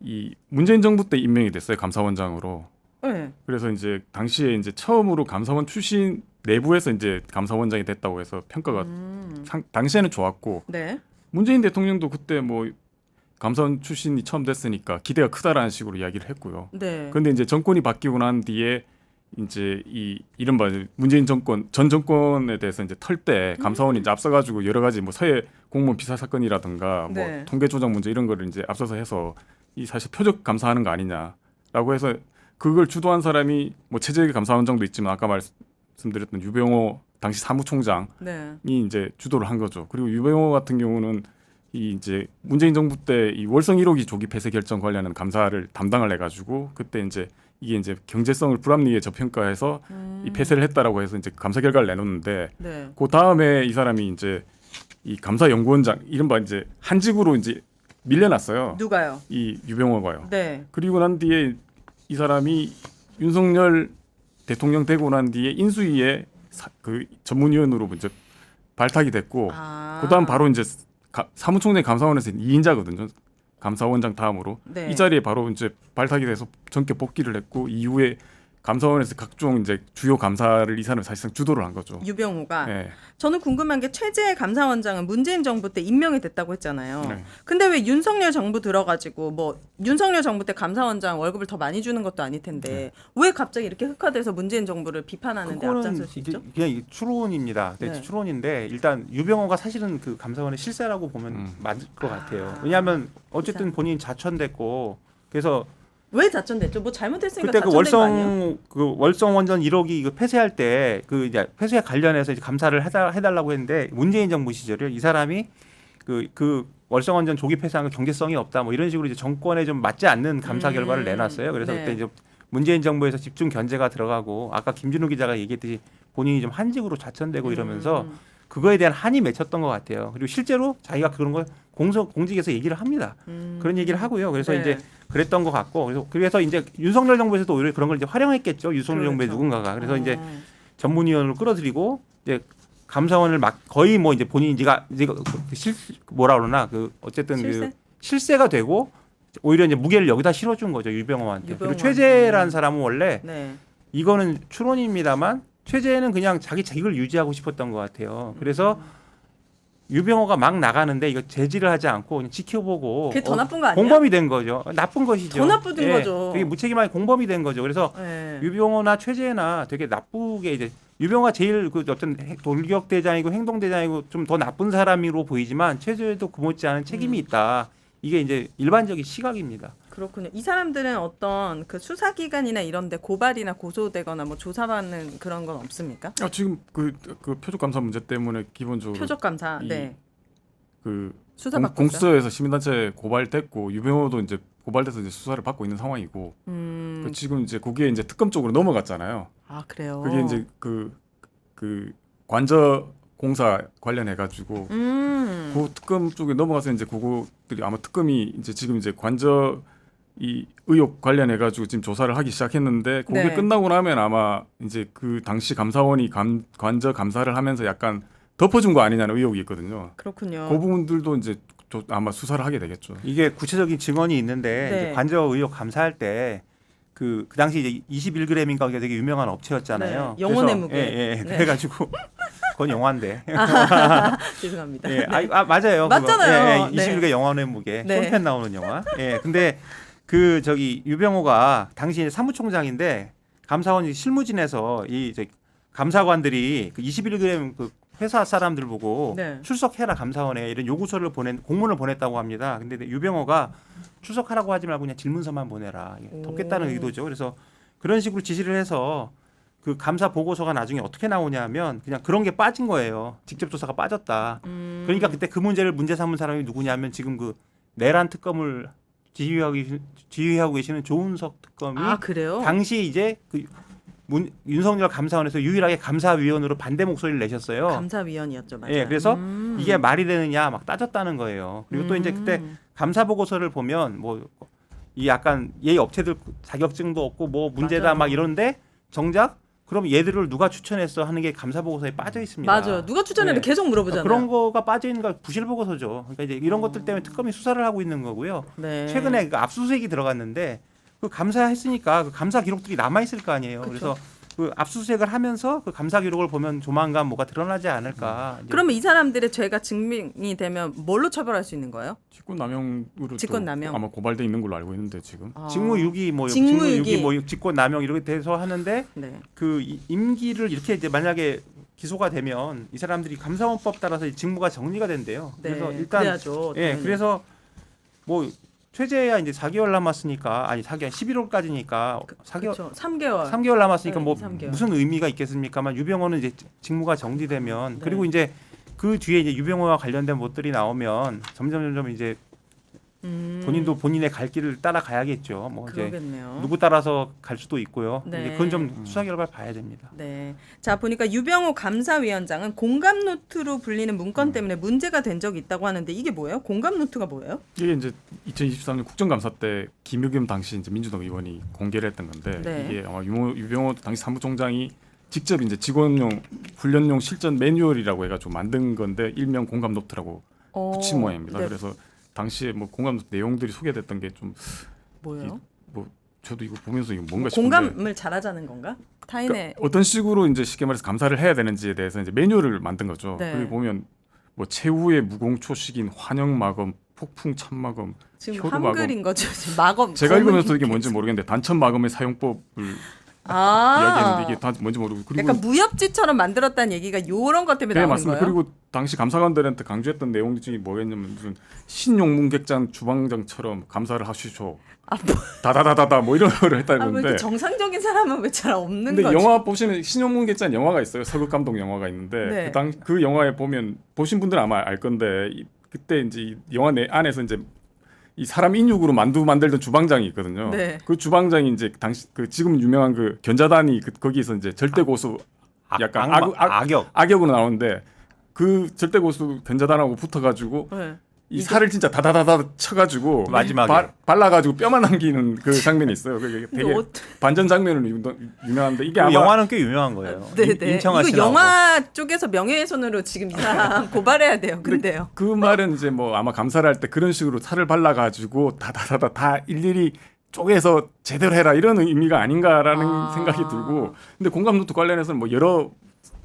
이 문재인 정부 때 임명이 됐어요, 감사원장으로. 네. 그래서 이제 당시에 이제 처음으로 감사원 출신 내부에서 이제 감사원장이 됐다고 해서 평가가 당시에는 좋았고, 네. 문재인 대통령도 그때 뭐 감사원 출신이 처음 됐으니까 기대가 크다라는 식으로 이야기를 했고요. 네. 그런데 이제 정권이 바뀌고 난 뒤에 이제 이 이른바 문재인 정권 전 정권에 대해서 이제 털 때 감사원이 이제 앞서가지고 여러 가지 뭐 서해 공무원 비사 사건이라든가 네. 뭐 통계 조작 문제 이런 거를 이제 앞서서 해서 이 사실 표적 감사하는 거 아니냐라고 해서 그걸 주도한 사람이 뭐 최재 감사원장도 있지만 아까 말씀드렸던 유병호 당시 사무총장이 네. 이제 주도를 한 거죠. 그리고 유병호 같은 경우는 이 이제 문재인 정부 때 이 월성 1호기 조기 폐쇄 결정 관련한 감사를 담당을 해가지고 그때 이제 이게 이제 경제성을 불합리하게 저평가해서 이 폐쇄를 했다라고 해서 이제 감사 결과를 내놓는데 네. 그 다음에 이 사람이 이제 이 감사연구원장 이른바 이제 한직으로 이제 밀려났어요. 누가요? 이 유병호가요. 네. 그리고 난 뒤에 이 사람이 윤석열 대통령 되고 난 뒤에 인수위의 그 전문위원으로 이제 발탁이 됐고 아. 그다음 바로 이제 사무총장 감사원에서 2인자거든요. 감사원장 다음으로 네. 이 자리에 바로 이제 발탁이 돼서 전격 복귀를 했고 이후에 감사원에서 각종 이제 주요 감사를 이 사람이 사실상 주도를 한 거죠. 유병호가. 네. 저는 궁금한 게 최재 감사원장은 문재인 정부 때 임명이 됐다고 했잖아요. 네. 근데 왜 윤석열 정부 들어가지고 뭐 윤석열 정부 때 감사원장 월급을 더 많이 주는 것도 아닐 텐데 왜 갑자기 이렇게 흑화돼서 문재인 정부를 비판하는데 그거는 앞장설 수 이제 있죠? 그냥 이게 추론입니다. 네, 네. 추론인데 일단 유병호가 사실은 그 감사원의 실세라고 보면 맞을 것 같아요. 왜냐하면 어쨌든 본인이 자천됐고 그래서 왜 자천됐죠? 뭐 잘못했으니까 그때 그 자천된 거 아니에요? 월성 원전 1호기 그 폐쇄할 때 그 이제 폐쇄 관련해서 이제 감사를 해달라고 했는데 문재인 정부 시절에 이 사람이 그 월성 원전 조기 폐쇄한 거 경제성이 없다 뭐 이런 식으로 이제 정권에 좀 맞지 않는 감사 결과를 내놨어요. 그래서 네. 그때 이제 문재인 정부에서 집중 견제가 들어가고 아까 김준우 기자가 얘기했듯이 본인이 좀 한직으로 자천되고 이러면서 그거에 대한 한이 맺혔던 것 같아요. 그리고 실제로 자기가 그런 걸 공직에서 얘기를 합니다. 그런 얘기를 하고요. 그래서 네. 이제 그랬던 것 같고 그래서 이제 윤석열 정부에서도 오히려 그런 걸 이제 활용했겠죠. 윤석열 정부의 그렇죠. 누군가가. 그래서 이제 전문위원으로 끌어들이고 이제 감사원을 막 거의 뭐 이제 본인이 이제 뭐라 그러나 그 어쨌든 실세? 그 실세가 되고 오히려 이제 무게를 여기다 실어준 거죠. 유병호한테. 그리고 유병호한테. 최재라는 사람은 원래 네. 이거는 추론입니다만 최재는 그냥 자기 책을 유지하고 싶었던 것 같아요. 그래서 유병호가 막 나가는데 이거 제지를 하지 않고 그냥 지켜보고 그게 더 나쁜 거 아니에요? 공범이 된 거죠. 나쁜 것이죠. 더 나쁜 거죠. 되게 무책임하게 공범이 된 거죠. 그래서 네. 유병호나 최재나 되게 나쁘게 이제 유병호가 제일 그 어떤 돌격 대장이고 행동 대장이고 좀 더 나쁜 사람으로 보이지만 최재도 그 못지않은 책임이 있다. 이게 이제 일반적인 시각입니다. 그렇군요. 이 사람들은 어떤 그 수사기관이나 이런데 고발이나 고소되거나 뭐 조사받는 그런 건 없습니까? 지금 그 표적 감사 문제 때문에 기본적으로 표적감사. 네. 그 수사받고 있어요? 공수처에서 시민단체 고발됐고 유병호도 이제 고발돼서 이제 수사를 받고 있는 상황이고 그 지금 이제 그게 이제 특검 쪽으로 넘어갔잖아요. 아 그래요. 그게 이제 그 관저 공사 관련해 가지고 그 특검 쪽에 넘어가서 이제 그거들이 아마 특검이 이제 지금 이제 관저 이 의혹 관련해 가지고 지금 조사를 하기 시작했는데 그게 네. 끝나고 나면 아마 이제 그 당시 감사원이 관저 감사를 하면서 약간 덮어준 거 아니냐는 의혹이 있거든요. 그렇군요. 그 부분들도 이제 아마 수사를 하게 되겠죠. 이게 구체적인 증언이 있는데 네. 이제 관저 의혹 감사할 때 그 당시 이제 21g인가 그게 되게 유명한 업체였잖아요. 네, 영혼의 그래서, 무게. 예. 네. 그래가지고 그건 영화인데. 죄송합니다. 예, 네. 맞아요. 맞잖아요. 그거. 21개 영혼의 무게. 네. 쇼펜 나오는 영화. 예, 근데 그 저기 유병호가 당시 이제 사무총장인데 감사원 실무진에서 이 감사관들이 그 21g 그 회사 사람들 보고 네. 출석해라 감사원에 이런 요구서를 공문을 보냈다고 합니다. 근데 유병호가 출석하라고 하지 말고 그냥 질문서만 보내라. 덮겠다는 의도죠. 그래서 그런 식으로 지시를 해서 그 감사 보고서가 나중에 어떻게 나오냐면 그냥 그런 게 빠진 거예요. 직접 조사가 빠졌다. 그러니까 그때 그 문제를 문제 삼은 사람이 누구냐면 지금 그 내란 특검을 지휘하고 계시는 조은석 특검이 아 그래요? 당시 이제 그 윤석열 감사원에서 유일하게 감사위원으로 반대 목소리를 내셨어요. 감사위원이었죠, 맞아요. 예, 그래서 이게 말이 되느냐 막 따졌다는 거예요. 그리고 또 이제 그때 감사 보고서를 보면 뭐 이 약간 얘 업체들 자격증도 없고 뭐 문제다 맞아요. 막 이러는데 정작 그럼 얘들을 누가 추천했어 하는 게 감사 보고서에 빠져 있습니다. 맞아요. 누가 추천했는데 네. 계속 물어보잖아요. 그런 거가 빠져 있는 거 부실 보고서죠. 그러니까 이제 이런 것들 때문에 특검이 수사를 하고 있는 거고요. 네. 최근에 그 압수수색이 들어갔는데 그 감사했으니까 그 감사 기록들이 남아 있을 거 아니에요. 그쵸. 그래서 그 압수수색을 하면서 그 감사 기록을 보면 조만간 뭐가 드러나지 않을까. 이제 그러면 이 사람들의 죄가 증명이 되면 뭘로 처벌할 수 있는 거예요? 직권남용으로 직권남용. 아마 고발돼 있는 걸로 알고 있는데 지금. 아. 직무유기 뭐 직무유기. 뭐 직권남용 이렇게 돼서 하는데 네. 그 임기를 이렇게 이제 만약에 기소가 되면 이 사람들이 감사원법 따라서 이 직무가 정리가 된대요. 네. 그래서 일단 그래야죠. 예, 당연히. 그래서 뭐 최재야 이제 4개월 남았으니까 아니 4개월 11월까지니까 4개월 그렇죠. 3개월. 3개월 남았으니까 네, 뭐 3개월. 무슨 의미가 있겠습니까만 유병호는 이제 직무가 정리되면 네. 그리고 이제 그 뒤에 이제 유병호와 관련된 것들이 나오면 점점 이제 본인도 본인의 갈 길을 따라가야겠죠. 뭐 이제 그러겠네요. 누구 따라서 갈 수도 있고요. 네. 이제 그건 좀 수사 결과를 봐야 됩니다. 네. 자, 보니까 유병호 감사위원장은 공감 노트로 불리는 문건 때문에 문제가 된 적이 있다고 하는데 이게 뭐예요? 공감 노트가 뭐예요? 이게 이제 2023년 국정감사 때 김의겸 당시 이제 민주당 의원이 공개를 했던 건데 네. 이게 아마 유병호 당시 사무총장이 직접 이제 직원용 훈련용 실전 매뉴얼이라고 해가지고 만든 건데 일명 공감 노트라고 붙인 모양입니다. 네. 그래서 당시에 뭐 공감 노트 내용들이 소개됐던 게 좀 뭐예요? 뭐 저도 이거 보면서 이거 뭔가 싶은데 공감을 잘하자는 건가? 타인의 그러니까 어떤 식으로 이제 쉽게 말해서 감사를 해야 되는지에 대해서 이제 매뉴얼을 만든 거죠. 네. 그리고 보면 뭐 최후의 무공초식인 환영 마검, 폭풍 참마검, 지금 효도 마검. 한글인 거죠. 지금 마검. 제가 검은 읽으면서 이게 흰 뭔지 펜슬. 모르겠는데 단천 마검의 사용법을 아. 이야기했는데 이게 다 뭔지 모르고 그리고 약간 무협지처럼 만들었다는 얘기가 이런 것 때문에 네 나오는 맞습니다. 거예요? 그리고 당시 감사관들한테 강조했던 내용 중에 뭐였냐면 무슨 신용문객장 주방장처럼 감사를 하시죠. 아, 뭐, 다다다다다 뭐 이런 거를 했다 왜 이렇게 그러는데 정상적인 사람은 왜 잘 없는 근데 거지? 영화 보시면 신용문객장 영화가 있어요. 서극 감독 영화가 있는데 네. 그 영화에 보면 보신 분들은 아마 알 건데 그때 이제 이 영화 내 안에서 이제 이 사람 인육으로 만두 만들던 주방장이 있거든요. 네. 그 주방장이 이제 당시 그 지금 유명한 그 견자단이 거기서 이제 절대 고수 약간 악역. 악역으로 나오는데 그 절대 고수 견자단하고 붙어가지고 네. 이 살을 진짜 다다다다 쳐가지고 마지막에. 발라가지고 뼈만 남기는 그 장면이 있어요. 그게 되게 근데 반전 장면으로 유명한데 이게 그 아마 영화는 꽤 유명한 거예요. 네네. 임청아 씨 이거 영화 쪽에서 명예훼손으로 지금 이 사람 고발해야 돼요. 근데요. 그 말은 이제 뭐 아마 감사를 할 때 그런 식으로 살을 발라가지고 다다다다 다 일일이 쪼개서 제대로 해라 이런 의미가 아닌가라는 아. 생각이 들고 근데 공감노트 관련해서는 뭐 여러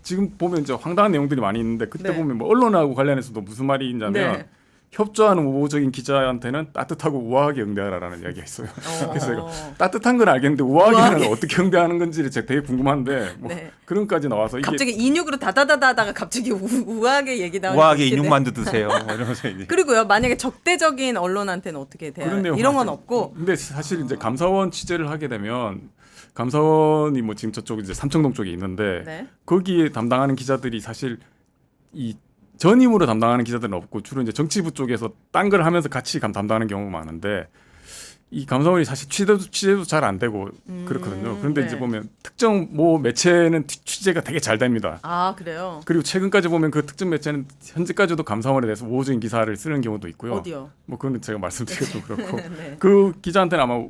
지금 보면 이제 황당한 내용들이 많이 있는데 그때 네. 보면 뭐 언론하고 관련해서도 무슨 말이 있냐면 네. 협조하는 우호적인 기자한테는 따뜻하고 우아하게 응대하라라는 이야기가 있어요. 그래서 이거 어. 따뜻한 건 알겠는데 우아하게는 우아하게. 어떻게 응대하는 건지를 제가 되게 궁금한데 뭐 네. 그런까지 나와서 이게 갑자기 인육으로 다다다다다가 갑자기 우아하게 얘기 나오는 우아하게 인육만두 드세요. 뭐 이러면서 이제. 그리고요 만약에 적대적인 언론한테는 어떻게 돼요? 그런 내용 이런 건 많죠. 없고 근데 사실 이제 감사원 취재를 하게 되면 감사원이 뭐 지금 저쪽 이제 삼청동 쪽에 있는데 네. 거기에 담당하는 기자들이 사실 이 전임으로 담당하는 기자들은 없고 주로 이제 정치부 쪽에서 딴 걸 하면서 같이 담당하는 경우가 많은데 이 감사원이 사실 취재도 잘 안 되고 그렇거든요. 그런데 네. 이제 보면 특정 뭐 매체는 취재가 되게 잘 됩니다. 아 그래요? 그리고 최근까지 보면 그 특정 매체는 현재까지도 감사원에 대해서 우호적인 기사를 쓰는 경우도 있고요. 어디요? 뭐 그건 제가 말씀드리기 좀 그렇고 네. 그 기자한테는 아마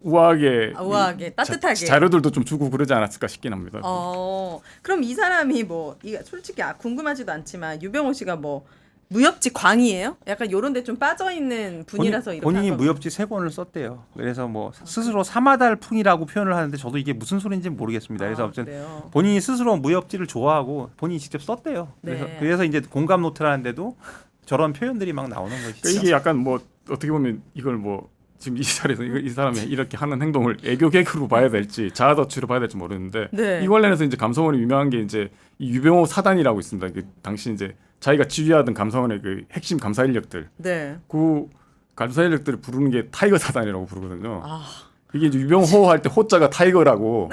우아하게 우아하게 따뜻하게. 자료들도 좀 주고 그러지 않았을까 싶긴 합니다. 그럼 이 사람이 뭐 이게 솔직히 궁금하지도 않지만 유병호 씨가 뭐 무협지 광이에요? 약간 요런 데 좀 빠져 있는 분이라서 이렇게 본인이 한 거- 무협지 3권을 썼대요. 그래서 뭐 스스로 사마달풍이라고 표현을 하는데 저도 이게 무슨 소리인지 모르겠습니다. 그래서 아무튼 그래요? 본인이 스스로 무협지를 좋아하고 본인이 직접 썼대요. 네. 그래서 이제 공감 노트라는데도 저런 표현들이 막 나오는 것이죠. 그러니까 이게 약간 뭐 어떻게 보면 이걸 뭐 지금 이 자리에서 이 사람이 이렇게 하는 행동을 애교 개그로 봐야 될지 자아도취로 봐야 될지 모르는데 네. 이 관련해서 이제 감사원이 유명한 게 이제 이 유병호 사단이라고 있습니다. 그 당시 이제 자기가 지휘하던 감사원의 그 핵심 감사 인력들 네. 그 감사 인력들을 부르는 게 타이거 사단이라고 부르거든요. 아 이게 이제 유병호 할 때 호자가 타이거라고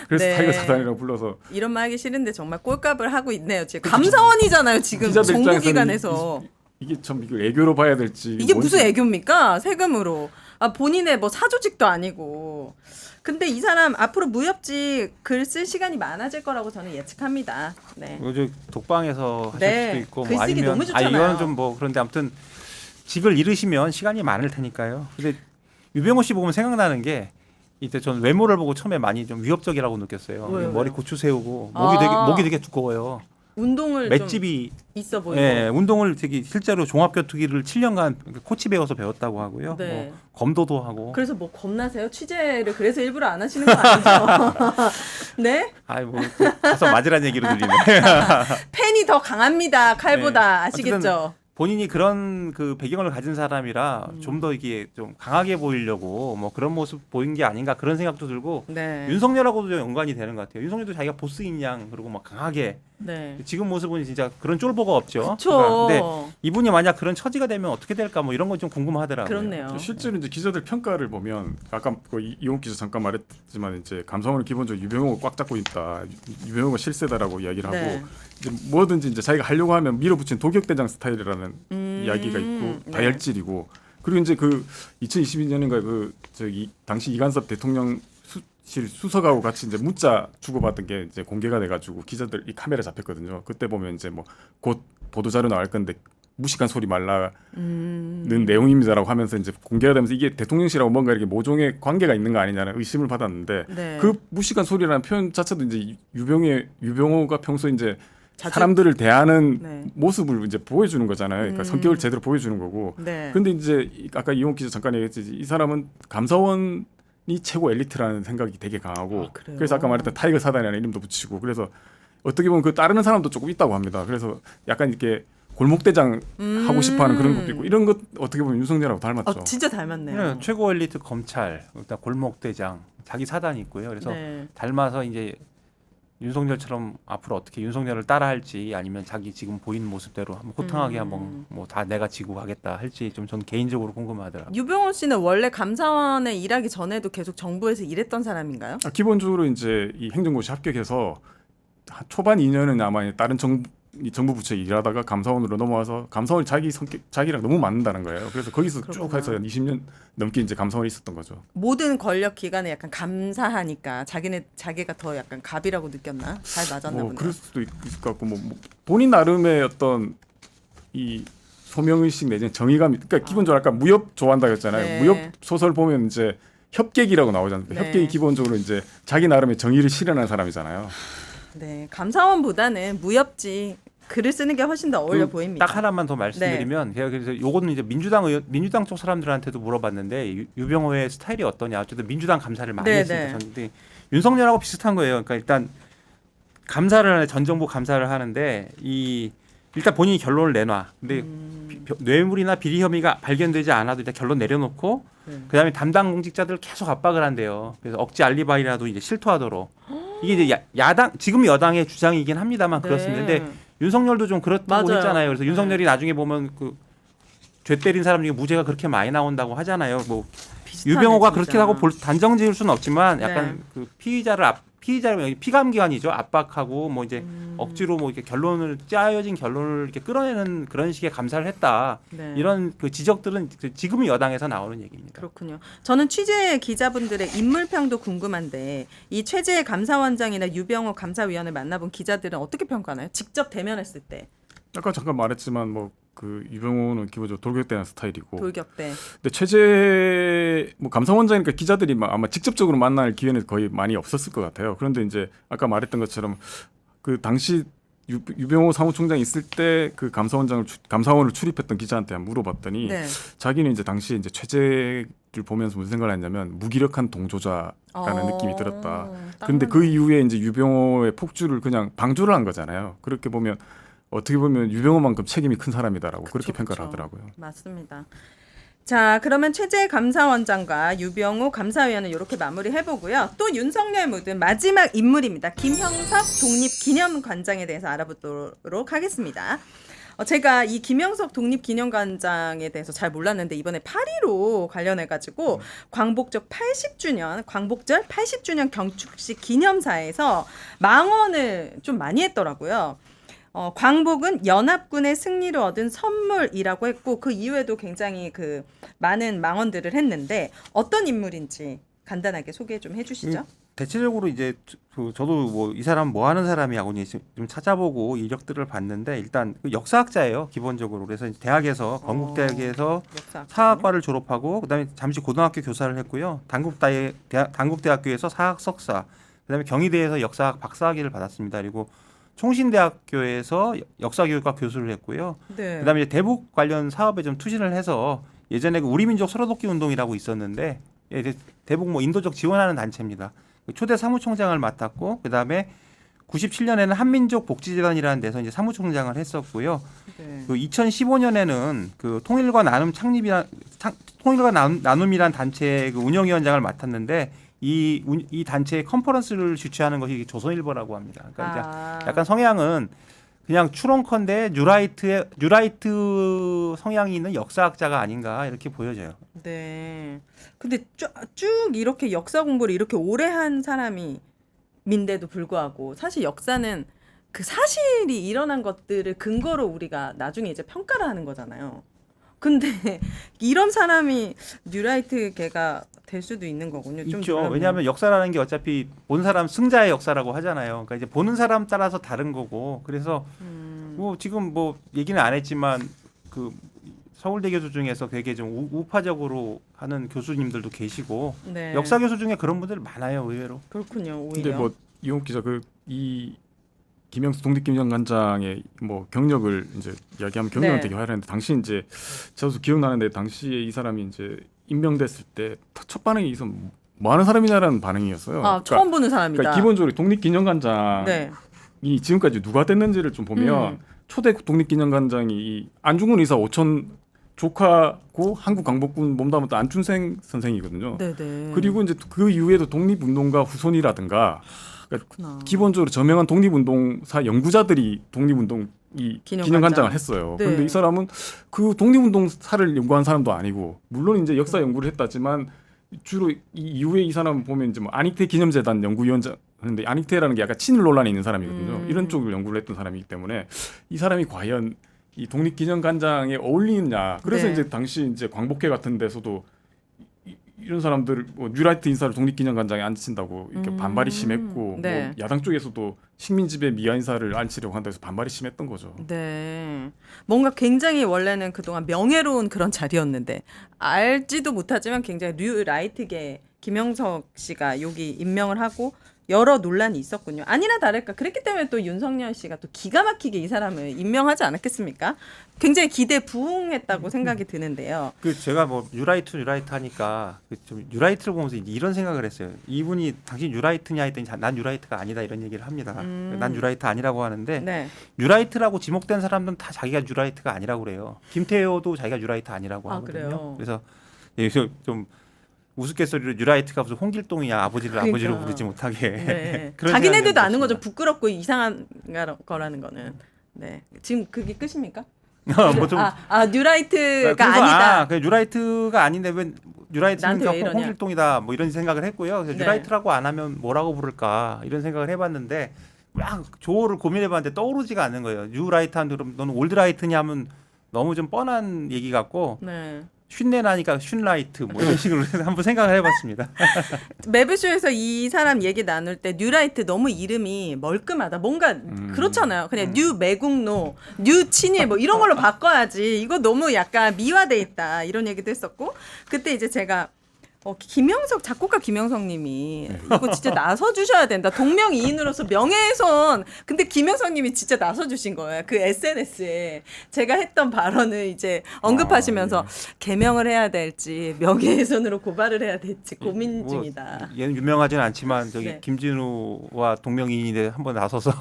그래서 네. 타이거 사단이라고 불러서 이런 말 하기 싫은데 정말 꼴값을 하고 있네요. 지금 감사원이잖아요. 지금 기자들 입장에서는 정부기관에서 이게 참 이걸 애교로 봐야 될지 이게 뭔지 무슨 애교입니까? 세금으로 본인의 뭐 사조직도 아니고. 근데 이 사람 앞으로 무협지 글 쓸 시간이 많아질 거라고 저는 예측합니다. 네. 요즘 독방에서 하실 네. 수도 있고 글쓰기 아니면 너무 좋잖아요. 이거는 좀 뭐 그런데 아무튼 직을 잃으시면 시간이 많을 테니까요. 근데 유병호 씨 보면 생각나는 게 이때 전 외모를 보고 처음에 많이 좀 위협적이라고 느꼈어요. 왜요? 머리 고추 세우고 아. 목이 되게 두꺼워요. 운동을 맷집이 좀 있어 보이고. 예, 운동을 되게 실제로 종합격투기를 7년간 코치 배워서 배웠다고 하고요. 네. 뭐 검도도 하고. 그래서 뭐 겁나세요? 취재를 그래서 일부러 안 하시는 거 아니죠? 네? 아이 뭐 가서 맞으란 얘기로 들리네. 팬이 더 강합니다. 칼보다. 네. 아시겠죠? 본인이 그런 그 배경을 가진 사람이라 좀 더 이게 좀 강하게 보이려고 뭐 그런 모습 보인 게 아닌가 그런 생각도 들고 네. 윤석열하고도 좀 연관이 되는 것 같아요. 윤석열도 자기가 보스인 양 그리고 막 강하게 네. 지금 모습은 진짜 그런 쫄보가 없죠. 그쵸. 근데 이분이 만약 그런 처지가 되면 어떻게 될까 뭐 이런 건 좀 궁금하더라고요. 그렇네요. 실제로 이제 기자들 평가를 보면 아까 그 이용 기자 잠깐 말했지만 이제 감사원은 기본적으로 유병호가 꽉 잡고 있다, 유병호가 실세다라고 이야기를 하고 네. 이제 뭐든지 이제 자기가 하려고 하면 밀어붙인 도격대장 스타일이라는 이야기가 있고 네. 다혈질이고 그리고 이제 그 2022년인가 그 저기 당시 이간섭 대통령실 수석하고 같이 이제 문자 주고받은 게 이제 공개가 돼가지고 기자들 이 카메라 잡혔거든요. 그때 보면 이제 뭐 곧 보도 자료 나올 건데 무식한 소리 말라는 내용입니다라고 하면서 이제 공개가 되면서 이게 대통령실하고 뭔가 이렇게 모종의 관계가 있는 거 아니냐는 의심을 받았는데 네. 그 무식한 소리라는 표현 자체도 이제 유병호가 평소 이제 자주- 사람들을 대하는 네. 모습을 이제 보여주는 거잖아요. 그러니까 성격을 제대로 보여주는 거고. 네. 근데 이제 아까 이용 기자 잠깐 얘기했지 이 사람은 감사원이 최고 엘리트라는 생각이 되게 강하고 아, 그래요? 그래서 아까 말했던 타이거 사단이라는 이름도 붙이고 그래서 어떻게 보면 그 따르는 사람도 조금 있다고 합니다. 그래서 약간 이렇게 골목대장 하고 싶어하는 그런 것도 있고 이런 것 어떻게 보면 윤석열하고 닮았죠. 진짜 닮았네요. 네, 최고 엘리트 검찰, 일단 골목대장, 자기 사단이 있고요. 그래서 네. 닮아서 이제 윤석열처럼 앞으로 어떻게 윤석열을 따라할지 아니면 자기 지금 보이는 모습대로 한번 호탕하게 한번 뭐 다 내가 지고 가겠다 할지 좀 전 개인적으로 궁금하더라고요. 유병호 씨는 원래 감사원에 일하기 전에도 계속 정부에서 일했던 사람인가요? 기본적으로 이제 이 행정고시 합격해서 초반 2년은 아마 다른 정부 부처에 일하다가 감사원으로 넘어와서 감사원이 자기랑 너무 맞는다는 거예요. 그래서 거기서 쭉 그렇구나. 해서 20년 넘게 이제 감사원에 있었던 거죠. 모든 권력 기관에 약간 감사하니까 자기가 더 약간 갑이라고 느꼈나? 잘 맞았나 뭐 보네. 그럴 수도 있을 것 같고 뭐 본인 나름의 어떤 이 소명의식 내지는 정의감, 그러니까 기본적으로 아까 무협 좋아한다고 했잖아요. 네. 무협 소설 보면 이제 협객이라고 나오잖아요. 네. 협객이 기본적으로 이제 자기 나름의 정의를 실현한 사람이잖아요. 네, 감사원보다는 무협지 글을 쓰는 게 훨씬 더 어울려 보입니다. 딱 하나만 더 말씀드리면 제가 그래서 요거는 이제 민주당 쪽 사람들한테도 물어봤는데 유병호의 스타일이 어떠냐. 어쨌든 민주당 감사를 많이 네, 했으니까 네. 근데 윤석열하고 비슷한 거예요. 그러니까 일단 전 정부 감사를 하는데 일단 본인이 결론을 내놔. 근데 뇌물이나 비리 혐의가 발견되지 않아도 일단 결론 내려놓고 그다음에 담당 공직자들 계속 압박을 한대요. 그래서 억지 알리바이라도 이제 실토하도록. 이게 이제 야당 지금 여당의 주장이긴 합니다만 그렇습니다. 근데 윤석열도 좀 그렇다고 맞아요. 했잖아요. 그래서 네. 윤석열이 나중에 보면 그 죄 때린 사람 중에 무죄가 그렇게 많이 나온다고 하잖아요. 뭐 비슷하네, 유병호가 진짜. 그렇게 하고 단정 지을 수는 없지만 약간 네. 그 피의자를 피감기관이죠. 압박하고 뭐 이제 억지로 뭐 이렇게 짜여진 결론을 이렇게 끌어내는 그런 식의 감사를 했다. 네. 이런 그 지적들은 지금 여당에서 나오는 얘기입니다. 그렇군요. 저는 취재 기자분들의 인물평도 궁금한데 이 최재 감사원장이나 유병호 감사위원을 만나본 기자들은 어떻게 평가하나요? 직접 대면했을 때 아까 잠깐 말했지만 뭐 그 유병호는 기본적으로 돌격대한 스타일이고 돌격대. 근데 최재 뭐 감사원장이니까 기자들이 아마 직접적으로 만날 기회는 거의 많이 없었을 것 같아요. 그런데 이제 아까 말했던 것처럼 그 당시 유병호 사무총장이 있을 때 그 감사원을 출입했던 기자한테 물어봤더니 네. 자기는 이제 당시에 이제 최재를 보면서 무슨 생각을 했냐면 무기력한 동조자라는 느낌이 들었다. 근데 그 이후에 이제 유병호의 폭주를 그냥 방조를 한 거잖아요. 그렇게 보면 어떻게 보면 유병호만큼 책임이 큰 사람이다라고 그렇게 평가를 하더라고요. 맞습니다. 자, 그러면 최재 감사원장과 유병호 감사위원은 이렇게 마무리해보고요. 또 윤석열 묻은 마지막 인물입니다. 김형석 독립기념관장에 대해서 알아보도록 하겠습니다. 제가 이 김형석 독립기념관장에 대해서 잘 몰랐는데 이번에 8.15 관련해가지고 광복절 80주년 경축식 기념사에서 망언을 좀 많이 했더라고요. 광복은 연합군의 승리를 얻은 선물이라고 했고 그 이후에도 굉장히 그 많은 망언들을 했는데 어떤 인물인지 간단하게 소개 좀 해주시죠. 대체적으로 이제 저도 뭐 이 사람 뭐 하는 사람이하고 좀 찾아보고 이력들을 봤는데 일단 그 역사학자예요 기본적으로. 그래서 이제 대학에서 건국대학에서 역사학자. 사학과를 졸업하고 그다음에 잠시 고등학교 교사를 했고요. 단국대학교에서 사학 석사, 그다음에 경희대에서 역사학 박사학위를 받았습니다. 그리고 총신대학교에서 역사교육과 교수를 했고요. 네. 그다음에 이제 대북 관련 사업에 좀 투신을 해서 예전에 그 우리민족 서로돕기 운동이라고 있었는데 이제 대북 뭐 인도적 지원하는 단체입니다. 초대 사무총장을 맡았고 그다음에 97년에는 한민족 복지재단이라는 데서 이제 사무총장을 했었고요. 네. 그 2015년에는 그 통일과 나눔이란 단체의 그 운영위원장을 맡았는데 이 단체의 컨퍼런스를 주최하는 것이 조선일보라고 합니다. 그러니까 이제 약간 성향은 그냥 추론컨대 뉴라이트 성향이 있는 역사학자가 아닌가 이렇게 보여져요. 네. 근데 쭉 이렇게 역사 공부를 이렇게 오래 한 사람인데도 불구하고 사실 역사는 그 사실이 일어난 것들을 근거로 우리가 나중에 이제 평가를 하는 거잖아요. 근데 이런 사람이 뉴라이트계가 될 수도 있는 거군요. 좀 있죠. 그러면. 왜냐하면 역사라는 게 어차피 본 사람 승자의 역사라고 하잖아요. 그러니까 이제 보는 사람 따라서 다른 거고. 그래서 뭐 지금 뭐 얘기는 안 했지만 그 서울대 교수 중에서 되게 좀 우파적으로 하는 교수님들도 계시고 네. 역사 교수 중에 그런 분들 많아요, 의외로. 그렇군요. 오히려. 근데 뭐 이용욱 기자 이 김영수 독립기념관장의 뭐 경력을 이제 이야기하면 경력은 네. 되게 화려한데 당시 이제 저도 기억나는데 당시에 이 사람이 이제 임명됐을 때 첫 반응이 뭐 하는 사람이냐라는 반응이었어요. 처음 보는 사람이다. 그러니까 기본적으로 독립기념관장이 네. 지금까지 누가 됐는지를 좀 보면 초대 독립기념관장이 이 안중근 의사 오촌 조카고 한국 광복군 몸담았던 안춘생 선생이거든요. 네네. 그리고 이제 그 이후에도 독립운동가 후손이라든가 그렇구나. 기본적으로 저명한 독립운동사 연구자들이 독립운동 기념관장을 했어요. 네. 그런데 이 사람은 그 독립운동사를 연구한 사람도 아니고 물론 이제 역사 연구를 했다지만 주로 이 이후에 이 사람 보면 이제 뭐 안익태 기념재단 연구위원장 하는데 안익태라는 게 약간 친일 논란이 있는 사람이거든요. 이런 쪽을 연구를 했던 사람이기 때문에 이 사람이 과연 이 독립기념관장에 어울리느냐. 그래서 네. 이제 당시 이제 광복회 같은 데서도 이런 사람들 뭐 뉴라이트 인사를 독립기념관장에 앉힌다고 이렇게 반발이 심했고 네. 뭐 야당 쪽에서도 식민지배 미아 인사를 앉히려고 한다 해서 반발이 심했던 거죠. 네. 뭔가 굉장히 원래는 그동안 명예로운 그런 자리였는데 알지도 못하지만 굉장히 뉴라이트계 김영석 씨가 여기 임명을 하고 여러 논란이 있었군요. 아니나 다를까 그랬기 때문에 또 윤석열 씨가 또 기가 막히게 이 사람을 임명하지 않았겠습니까? 굉장히 기대 부응했다고 생각이 드는데요. 그 제가 뭐 뉴라이트 하니까 좀 뉴라이트를 보면서 이런 생각을 했어요. 이분이 당신 뉴라이트냐 했더니 난 뉴라이트가 아니다 이런 얘기를 합니다. 난 뉴라이트 아니라고 하는데 네. 뉴라이트라고 지목된 사람들은 다 자기가 뉴라이트가 아니라고 그래요. 김태호도 자기가 뉴라이트 아니라고 하거든요. 그래요? 그래서 여기서 좀 우스갯소리로 뉴라이트가 무슨 홍길동이냐 아버지를 그러니까. 아버지로 부르지 못하게 네. 그런 자기네들도 생각이 아는 거죠. 들었습니다. 부끄럽고 이상한 거라는 거는. 네. 지금 그게 끝입니까? 뭐 좀 뉴라이트가 그래서 아니다. 그 뉴라이트가 아닌데 왜 뉴라이트는 나한테 왜 이러냐. 홍길동이다 뭐 이런 생각을 했고요. 그래서 네. 뉴라이트라고 안 하면 뭐라고 부를까 이런 생각을 해봤는데 막 조어를 고민해봤는데 떠오르지가 않는 거예요. 뉴라이트 하면 그럼 너는 올드라이트냐 하면 너무 좀 뻔한 얘기 같고 네. 쉰내 나니까 쉰라이트 뭐 이런 식으로 한번 생각을 해봤습니다. 매부쇼에서 이 사람 얘기 나눌 때 뉴라이트 너무 이름이 멀끔하다. 뭔가 그렇잖아요. 그냥 뉴 매국노, 뉴 친일 뭐 이런 걸로 바꿔야지. 이거 너무 약간 미화돼 있다. 이런 얘기도 했었고 그때 이제 제가 김영석 작곡가 김영석님이 이거 진짜 나서 주셔야 된다. 동명이인으로서 명예훼손. 근데 김영석님이 진짜 나서 주신 거예요. 그 SNS에 제가 했던 발언을 이제 언급하시면서 개명을 해야 될지 명예훼손으로 고발을 해야 될지 고민 중이다. 얘는 유명하진 않지만 저기 네. 김진우와 동명이인에 한번 나서서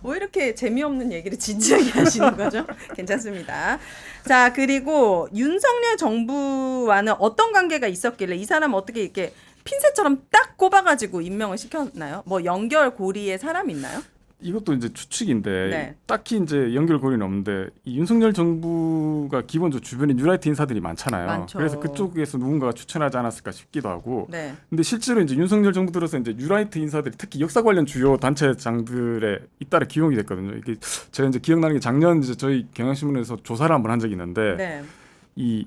왜 이렇게 재미없는 얘기를 진지하게 하시는 거죠? 괜찮습니다. 자, 그리고 윤석열 정부와는 어떤 관계가 있었길래 이 사람 어떻게 이렇게 핀셋처럼 딱 꼽아가지고 임명을 시켰나요? 뭐 연결고리에 사람 있나요? 이것도 이제 추측인데 네. 딱히 이제 연결고리는 없는데 이 윤석열 정부가 기본적으로 주변에 뉴라이트 인사들이 많잖아요. 많죠. 그래서 그쪽에서 누군가가 추천하지 않았을까 싶기도 하고. 네. 근데 실제로 이제 윤석열 정부 들어서 이제 뉴라이트 인사들이 특히 역사 관련 주요 단체장들에 잇따라 기용이 됐거든요. 이게 제가 이제 기억나는 게 작년 이제 저희 경향신문에서 조사를 한번 한 적이 있는데 네. 이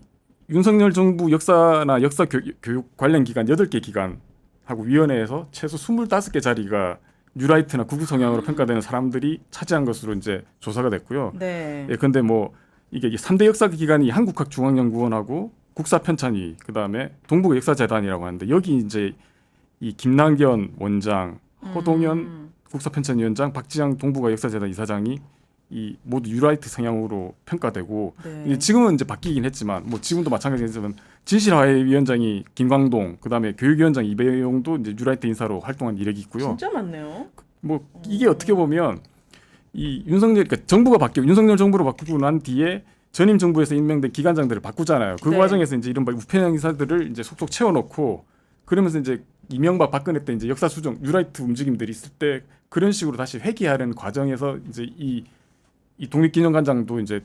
윤석열 정부 역사나 역사 교육 관련 기관 8개 기관하고 위원회에서 최소 25개 자리가 뉴라이트나 극우 성향으로 평가되는 사람들이 차지한 것으로 이제 조사가 됐고요. 네. 예, 근데 뭐 이게 3대 역사 기관이 한국학중앙연구원하고 국사편찬위, 그다음에 동북 역사재단이라고 하는데 여기 이제 이 김남견 원장, 허동현 국사편찬위원장, 박지양 동북아 역사재단 이사장이 이 모두 뉴라이트 성향으로 평가되고 네. 이제 지금은 이제 바뀌긴 했지만 뭐 지금도 마찬가지지만 진실화해위원장이 김광동, 그다음에 교육위원장 이배용도 이제 뉴라이트 인사로 활동한 이력이 있고요. 진짜 많네요. 뭐 이게 어떻게 보면 이 윤석열, 그러니까 정부가 바뀌고 윤석열 정부로 바뀌고 난 뒤에 전임 정부에서 임명된 기관장들을 바꾸잖아요. 그 네. 과정에서 이제 이른바 우편형 인사들을 이제 속속 채워놓고 그러면서 이제 이명박 박근혜 때 이제 역사 수정 뉴라이트 움직임들이 있을 때 그런 식으로 다시 회귀하려는 과정에서 이제 이 독립기념관장도 이제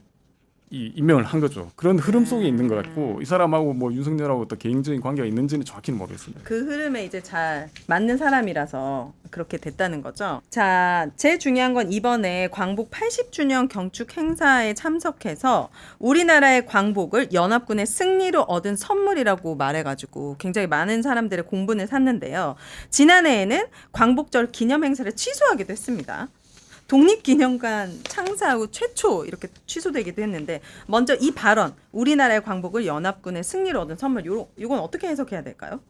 이 임명을 한 거죠. 그런 흐름 속에 있는 것 같고 이 사람하고 뭐 윤석열하고 어떤 개인적인 관계가 있는지는 정확히는 모르겠습니다. 그 흐름에 이제 잘 맞는 사람이라서 그렇게 됐다는 거죠. 자, 제일 중요한 건 이번에 광복 80주년 경축 행사에 참석해서 우리나라의 광복을 연합군의 승리로 얻은 선물이라고 말해가지고 굉장히 많은 사람들의 공분을 샀는데요. 지난해에는 광복절 기념 행사를 취소하기도 했습니다. 독립기념관 창사 후 최초 이렇게 취소되기도 했는데 먼저 이 발언 우리나라의 광복을 연합군의 승리로 얻은 선물 이건 어떻게 해석해야 될까요?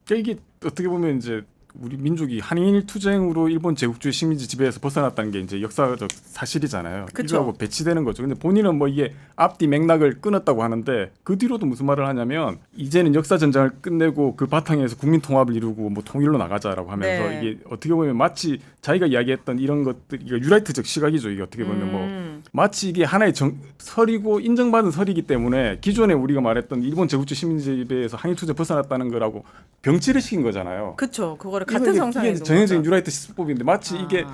그러니까 이게 어떻게 보면 이제 우리 민족이 한일 투쟁으로 일본 제국주의 식민지 지배에서 벗어났다는 게 이제 역사적 사실이잖아요. 그쵸. 이거하고 배치되는 거죠. 근데 본인은 뭐 이게 앞뒤 맥락을 끊었다고 하는데 그 뒤로도 무슨 말을 하냐면 이제는 역사 전쟁을 끝내고 그 바탕에서 국민 통합을 이루고 뭐 통일로 나가자라고 하면서 네. 이게 어떻게 보면 마치 자기가 이야기했던 이런 것들 이거 유라이트적 시각이죠. 이게 어떻게 보면 뭐 마치 이게 하나의 설이고 인정받은 설이기 때문에 기존에 우리가 말했던 일본 제국주의 식민지 지배에서 한일 투쟁 벗어났다는 거라고 병치를 시킨 거잖아요. 그렇죠. 그거를 같은 성상에 이게 전형적인 뉴라이트 시스법인데 마치 이게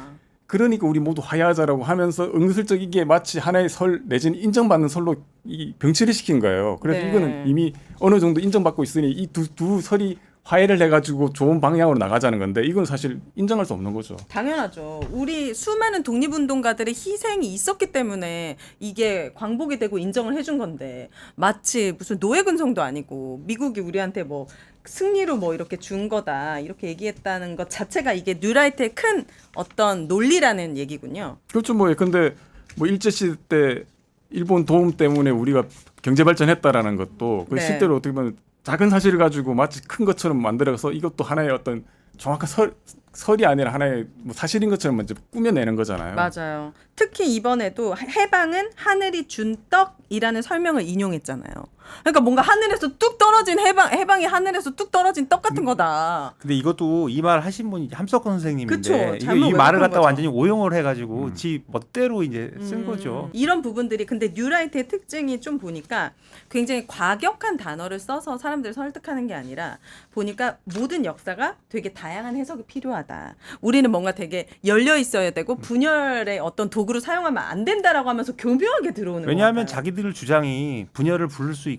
그러니까 우리 모두 화해하자라고 하면서 은근슬쩍 이게 마치 하나의 설 내지는 인정받는 설로 이 병치를 시킨 거예요. 그래서 네. 이거는 이미 어느 정도 인정받고 있으니 이 두 설이 화해를 해가지고 좋은 방향으로 나가자는 건데 이건 사실 인정할 수 없는 거죠. 당연하죠. 우리 수많은 독립운동가들의 희생이 있었기 때문에 이게 광복이 되고 인정을 해준 건데 마치 무슨 노예근성도 아니고 미국이 우리한테 뭐 승리로 뭐 이렇게 준 거다 이렇게 얘기했다는 것 자체가 이게 뉴라이트의 큰 어떤 논리라는 얘기군요. 그렇죠. 뭐 근데 뭐 일제 시대 때 일본 도움 때문에 우리가 경제 발전했다라는 것도 그 네. 실제로 어떻게 보면 작은 사실을 가지고 마치 큰 것처럼 만들어서 이것도 하나의 어떤 정확한 설이 아니라 하나의 뭐 사실인 것처럼 이제 꾸며내는 거잖아요. 맞아요. 특히 이번에도 해방은 하늘이 준 떡이라는 설명을 인용했잖아요. 그러니까 뭔가 하늘에서 뚝 떨어진 해방이 하늘에서 뚝 떨어진 떡 같은 거다. 근데 이것도 이 말 하신 분이 함석헌 선생님인데 그쵸, 이거 잘못 이 말을 왜곡한 갖다 거죠. 완전히 오용을 해가지고 지 멋대로 이제 쓴 거죠. 이런 부분들이 근데 뉴라이트의 특징이 좀 보니까 굉장히 과격한 단어를 써서 사람들을 설득하는 게 아니라 보니까 모든 역사가 되게 다양한 해석이 필요하다. 우리는 뭔가 되게 열려 있어야 되고 분열의 어떤 도구로 사용하면 안 된다라고 하면서 교묘하게 들어오는 거예요. 왜냐하면 자기들 주장이 분열을 부를 수 있고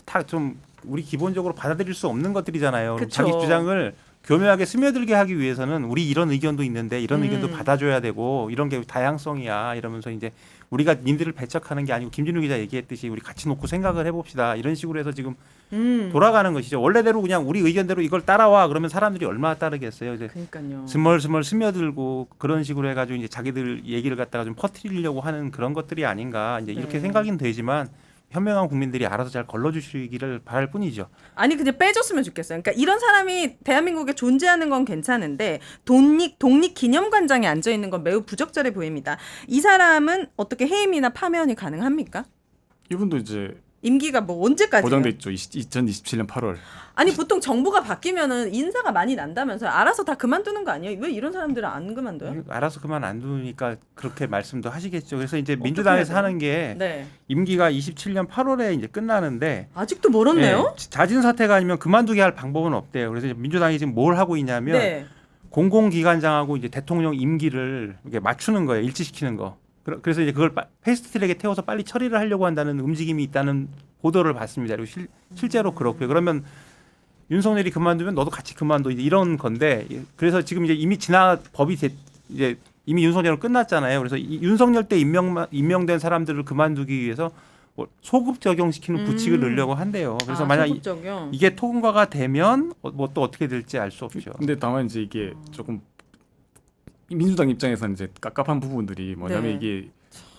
다 좀 우리 기본적으로 받아들일 수 없는 것들이잖아요. 그럼 그쵸. 자기 주장을 교묘하게 스며들게 하기 위해서는 우리 이런 의견도 있는데 이런 의견도 받아줘야 되고 이런 게 다양성이야 이러면서 이제 우리가 님들을 배척하는 게 아니고 김진우 기자 얘기했듯이 우리 같이 놓고 생각을 해봅시다 이런 식으로 해서 지금 돌아가는 것이죠. 원래대로 그냥 우리 의견대로 이걸 따라와 그러면 사람들이 얼마나 따르겠어요. 이제 그러니까요. 스멀스멀 스며들고 그런 식으로 해가지고 이제 자기들 얘기를 갖다가 좀 퍼뜨리려고 하는 그런 것들이 아닌가 이제 이렇게 네. 생각은 되지만 현명한 국민들이 알아서 잘 걸러주시기를 바랄 뿐이죠. 아니 근데 빼줬으면 좋겠어요. 그러니까 이런 사람이 대한민국에 존재하는 건 괜찮은데 독립기념관장에 앉아 있는 건 매우 부적절해 보입니다. 이 사람은 어떻게 해임이나 파면이 가능합니까? 이분도 이제 임기가 뭐 언제까지요? 보장돼 있죠. 2027년 8월. 아니 보통 정부가 바뀌면은 인사가 많이 난다면서요. 알아서 다 그만두는 거 아니에요? 왜 이런 사람들은 안 그만둬요? 알아서 그만 안 두니까 그렇게 말씀도 하시겠죠. 그래서 이제 어떻게 민주당에서 해야 돼요? 하는 게 네. 임기가 27년 8월에 이제 끝나는데 아직도 멀었네요. 자진 사퇴가 아니면 그만두게 할 방법은 없대요. 그래서 이제 민주당이 지금 뭘 하고 있냐면 네. 공공기관장하고 이제 대통령 임기를 이렇게 맞추는 거예요. 일치시키는 거. 그래서 이제 그걸 패스트트랙에 태워서 빨리 처리를 하려고 한다는 움직임이 있다는 보도를 봤습니다. 그리고 실제로 그렇고요. 그러면 윤석열이 그만두면 너도 같이 그만둬 이런 건데 그래서 지금 이제 이미 법이 이제 이미 윤석열은 끝났잖아요. 그래서 윤석열 때 임명된 사람들을 그만두기 위해서 뭐 소급 적용시키는 부칙을 넣으려고 한대요. 그래서 만약 소급 적용. 이게 통과가 되면 뭐 또 어떻게 될지 알 수 없죠. 근데 다만 이제 이게 조금 민주당 입장에서는 이제 깝깝한 부분들이 뭐냐면 네. 이게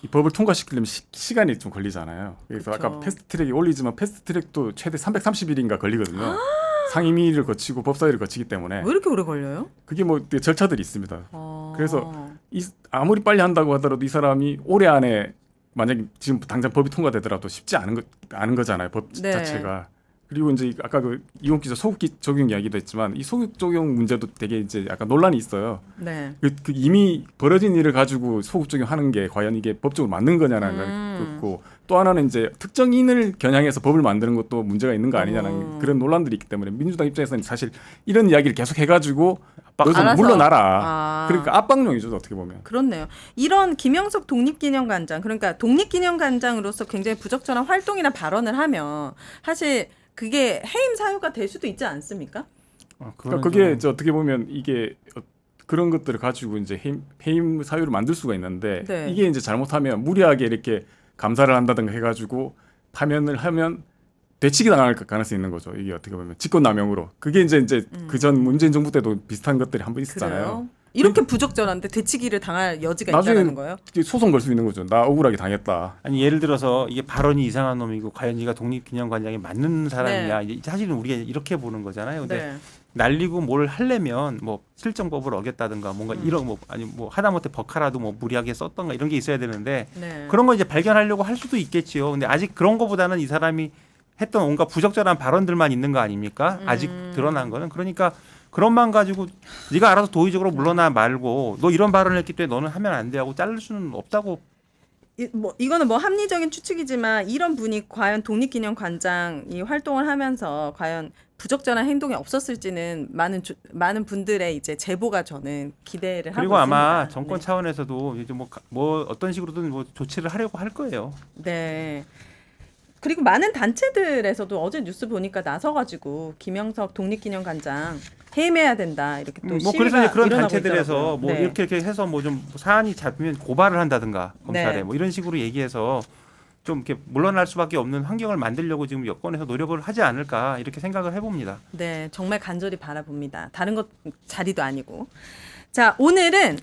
이 법을 통과시키려면 시간이 좀 걸리잖아요. 그래서 그쵸. 아까 패스트트랙이 올리지만 패스트트랙도 최대 330일인가 걸리거든요. 상임위를 거치고 법사위를 거치기 때문에 왜 이렇게 오래 걸려요? 그게 뭐 절차들이 있습니다. 아. 그래서 아무리 빨리 한다고 하더라도 이 사람이 올해 안에 만약에 지금 당장 법이 통과되더라도 쉽지 않은 거잖아요. 법 네. 자체가. 그리고 이제 아까 그 이용 기자 소급 적용 이야기도 했지만 이 소급 적용 문제도 되게 이제 약간 논란이 있어요. 네. 그 이미 벌어진 일을 가지고 소급 적용하는 게 과연 이게 법적으로 맞는 거냐는 거고 또 하나는 이제 특정인을 겨냥해서 법을 만드는 것도 문제가 있는 거 아니냐는 그런 논란들이 있기 때문에 민주당 입장에서는 사실 이런 이야기를 계속 해가지고 너 좀 알아서. 물러나라. 그러니까 압박용이죠 어떻게 보면. 그렇네요. 이런 김영석 독립기념관장 그러니까 독립기념관장으로서 굉장히 부적절한 활동이나 발언을 하면 사실 그게 해임 사유가 될 수도 있지 않습니까? 그러니까 그게 이제 어떻게 보면 이게 그런 것들을 가지고 이제 해임 사유를 만들 수가 있는데 네. 이게 이제 잘못하면 무리하게 이렇게 감사를 한다든가 해가지고 파면을 하면 되치기 당할 가능성이 있는 거죠. 이게 어떻게 보면 직권남용으로. 그게 이제 그전 문재인 정부 때도 비슷한 것들이 한 번 있었잖아요. 그래요? 이렇게 부적절한데 되치기를 당할 여지가 나중에 있다는 거예요? 소송 걸 수 있는 거죠. 나 억울하게 당했다. 아니 예를 들어서 이게 발언이 이상한 놈이고 과연 네가 독립기념관장에 맞는 사람이냐 이제 사실은 우리가 이렇게 보는 거잖아요. 근데 네. 날리고 뭘 하려면 뭐 실정법을 어겼다든가 뭔가 이런 뭐 아니 뭐 하다못해 버카라도 뭐 무리하게 썼던가 이런 게 있어야 되는데 네. 그런 거 이제 발견하려고 할 수도 있겠지요. 근데 아직 그런 거보다는 이 사람이 했던 온갖 부적절한 발언들만 있는 거 아닙니까? 아직 드러난 거는 그러니까 그런만 가지고 네가 알아서 도의적으로 물러나 말고 너 이런 발언을 했기 때문에 너는 하면 안 돼 하고 자를 수는 없다고. 이거는 뭐 합리적인 추측이지만 이런 분이 과연 독립기념관장이 활동을 하면서 과연 부적절한 행동이 없었을지는 많은 분들의 이제 제보가 저는 기대를 하고 그리고 있습니다. 아마 정권 차원에서도 이제 뭐 어떤 식으로든 뭐 조치를 하려고 할 거예요. 네. 그리고 많은 단체들에서도 어제 뉴스 보니까 나서가지고 김영석 독립기념관장 해임해야 된다 이렇게 또 뭐 시위가 그래서 이제 그런 일어나고 단체들에서 있더라고요. 뭐 네. 이렇게 해서 뭐 좀 사안이 잡히면 고발을 한다든가 검찰에 네. 뭐 이런 식으로 얘기해서 좀 이렇게 물러날 수밖에 없는 환경을 만들려고 지금 여권에서 노력을 하지 않을까 이렇게 생각을 해봅니다. 네, 정말 간절히 바라봅니다. 다른 것 자리도 아니고. 자, 오늘은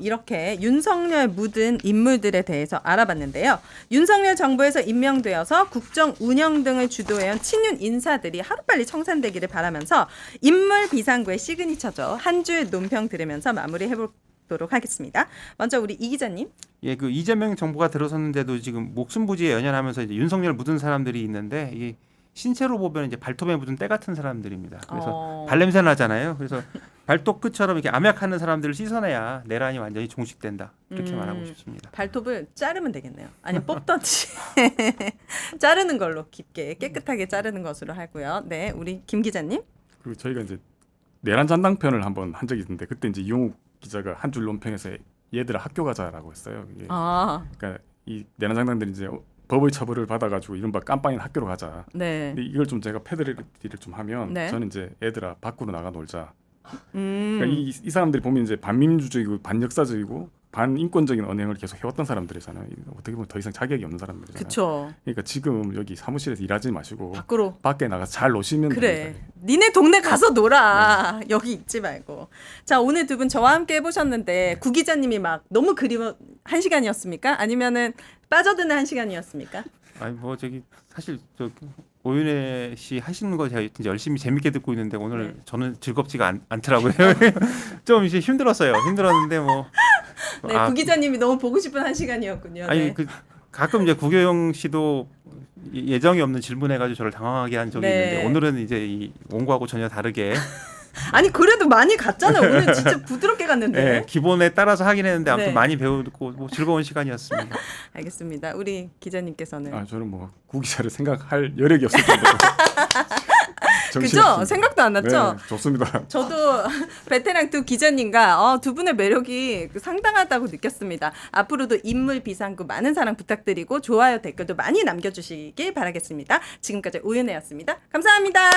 이렇게 윤석열 묻은 인물들에 대해서 알아봤는데요. 윤석열 정부에서 임명되어서 국정 운영 등을 주도해온 친윤 인사들이 하루빨리 청산되기를 바라면서 인물 비상구의 시그니처죠. 한 줄 논평 들으면서 마무리해보도록 하겠습니다. 먼저 우리 이 기자님. 예, 그 이재명 정부가 들어섰는데도 지금 목숨 부지에 연연하면서 이제 윤석열 묻은 사람들이 있는데 이 신체로 보면 이제 발톱에 묻은 때 같은 사람들입니다. 그래서 발냄새 나잖아요. 그래서 발톱 끝처럼 이렇게 암약하는 사람들을 씻어내야 내란이 완전히 종식된다. 이렇게 말하고 싶습니다. 발톱을 자르면 되겠네요. 아니 뽑던지 자르는 걸로 깊게 깨끗하게 자르는 것으로 하고요. 네, 우리 김 기자님. 그리고 저희가 이제 내란 잔당편을 한번 한 적이 있는데 그때 이제 이용욱 기자가 한 줄 논평에서 얘들아 학교 가자라고 했어요. 이게 그러니까 이 내란 장당들이 이제 법의 처벌을 받아가지고 이른바 깜빵인 학교로 가자. 네. 근데 이걸 좀 제가 패드립을 좀 하면 네. 저는 이제 애들아 밖으로 나가 놀자. 그러니까 이 사람들이 보면 이제 반민주적이고 반역사적이고 반인권적인 언행을 계속 해왔던 사람들이잖아요. 어떻게 보면 더 이상 자격이 없는 사람들이잖아요. 그렇죠. 그러니까 지금 여기 사무실에서 일하지 마시고 밖으로. 밖에 나가서 잘 노시면 그래. 됩니다. 니네 동네 가서 놀아. 여기 있지 말고. 자, 오늘 두 분 저와 함께 해보셨는데 구 기자님이 막 너무 그리워 한 시간이었습니까? 아니면은 빠져드는 한 시간이었습니까? 아니 뭐 저기 사실 저 오윤혜 씨 하시는 거 제가 진짜 열심히 재밌게 듣고 있는데 오늘 네. 저는 즐겁지가 않더라고요. 좀 이제 힘들었어요. 힘들었는데 뭐 네, 구 기자님이 너무 보고 싶은 한 시간이었군요. 아니 네. 그 가끔 이제 구교영 씨도 예정이 없는 질문해가지고 저를 당황하게 한 적이 네. 있는데 오늘은 이제 이 원고하고 전혀 다르게 아니 그래도 많이 갔잖아요. 오늘 진짜 부드럽게 갔는데. 네, 기본에 따라서 하긴 했는데 아무튼 네. 많이 배우고 뭐 즐거운 시간이었습니다. 알겠습니다. 우리 기자님께서는 저는 뭐 구기자를 생각할 여력이 없을 정도로 그죠? 생각도 안 났죠? 네, 좋습니다. 저도 베테랑 두 기자님과 두 분의 매력이 상당하다고 느꼈습니다. 앞으로도 인물 비상구 많은 사랑 부탁드리고 좋아요 댓글도 많이 남겨주시길 바라겠습니다. 지금까지 오윤혜였습니다. 감사합니다.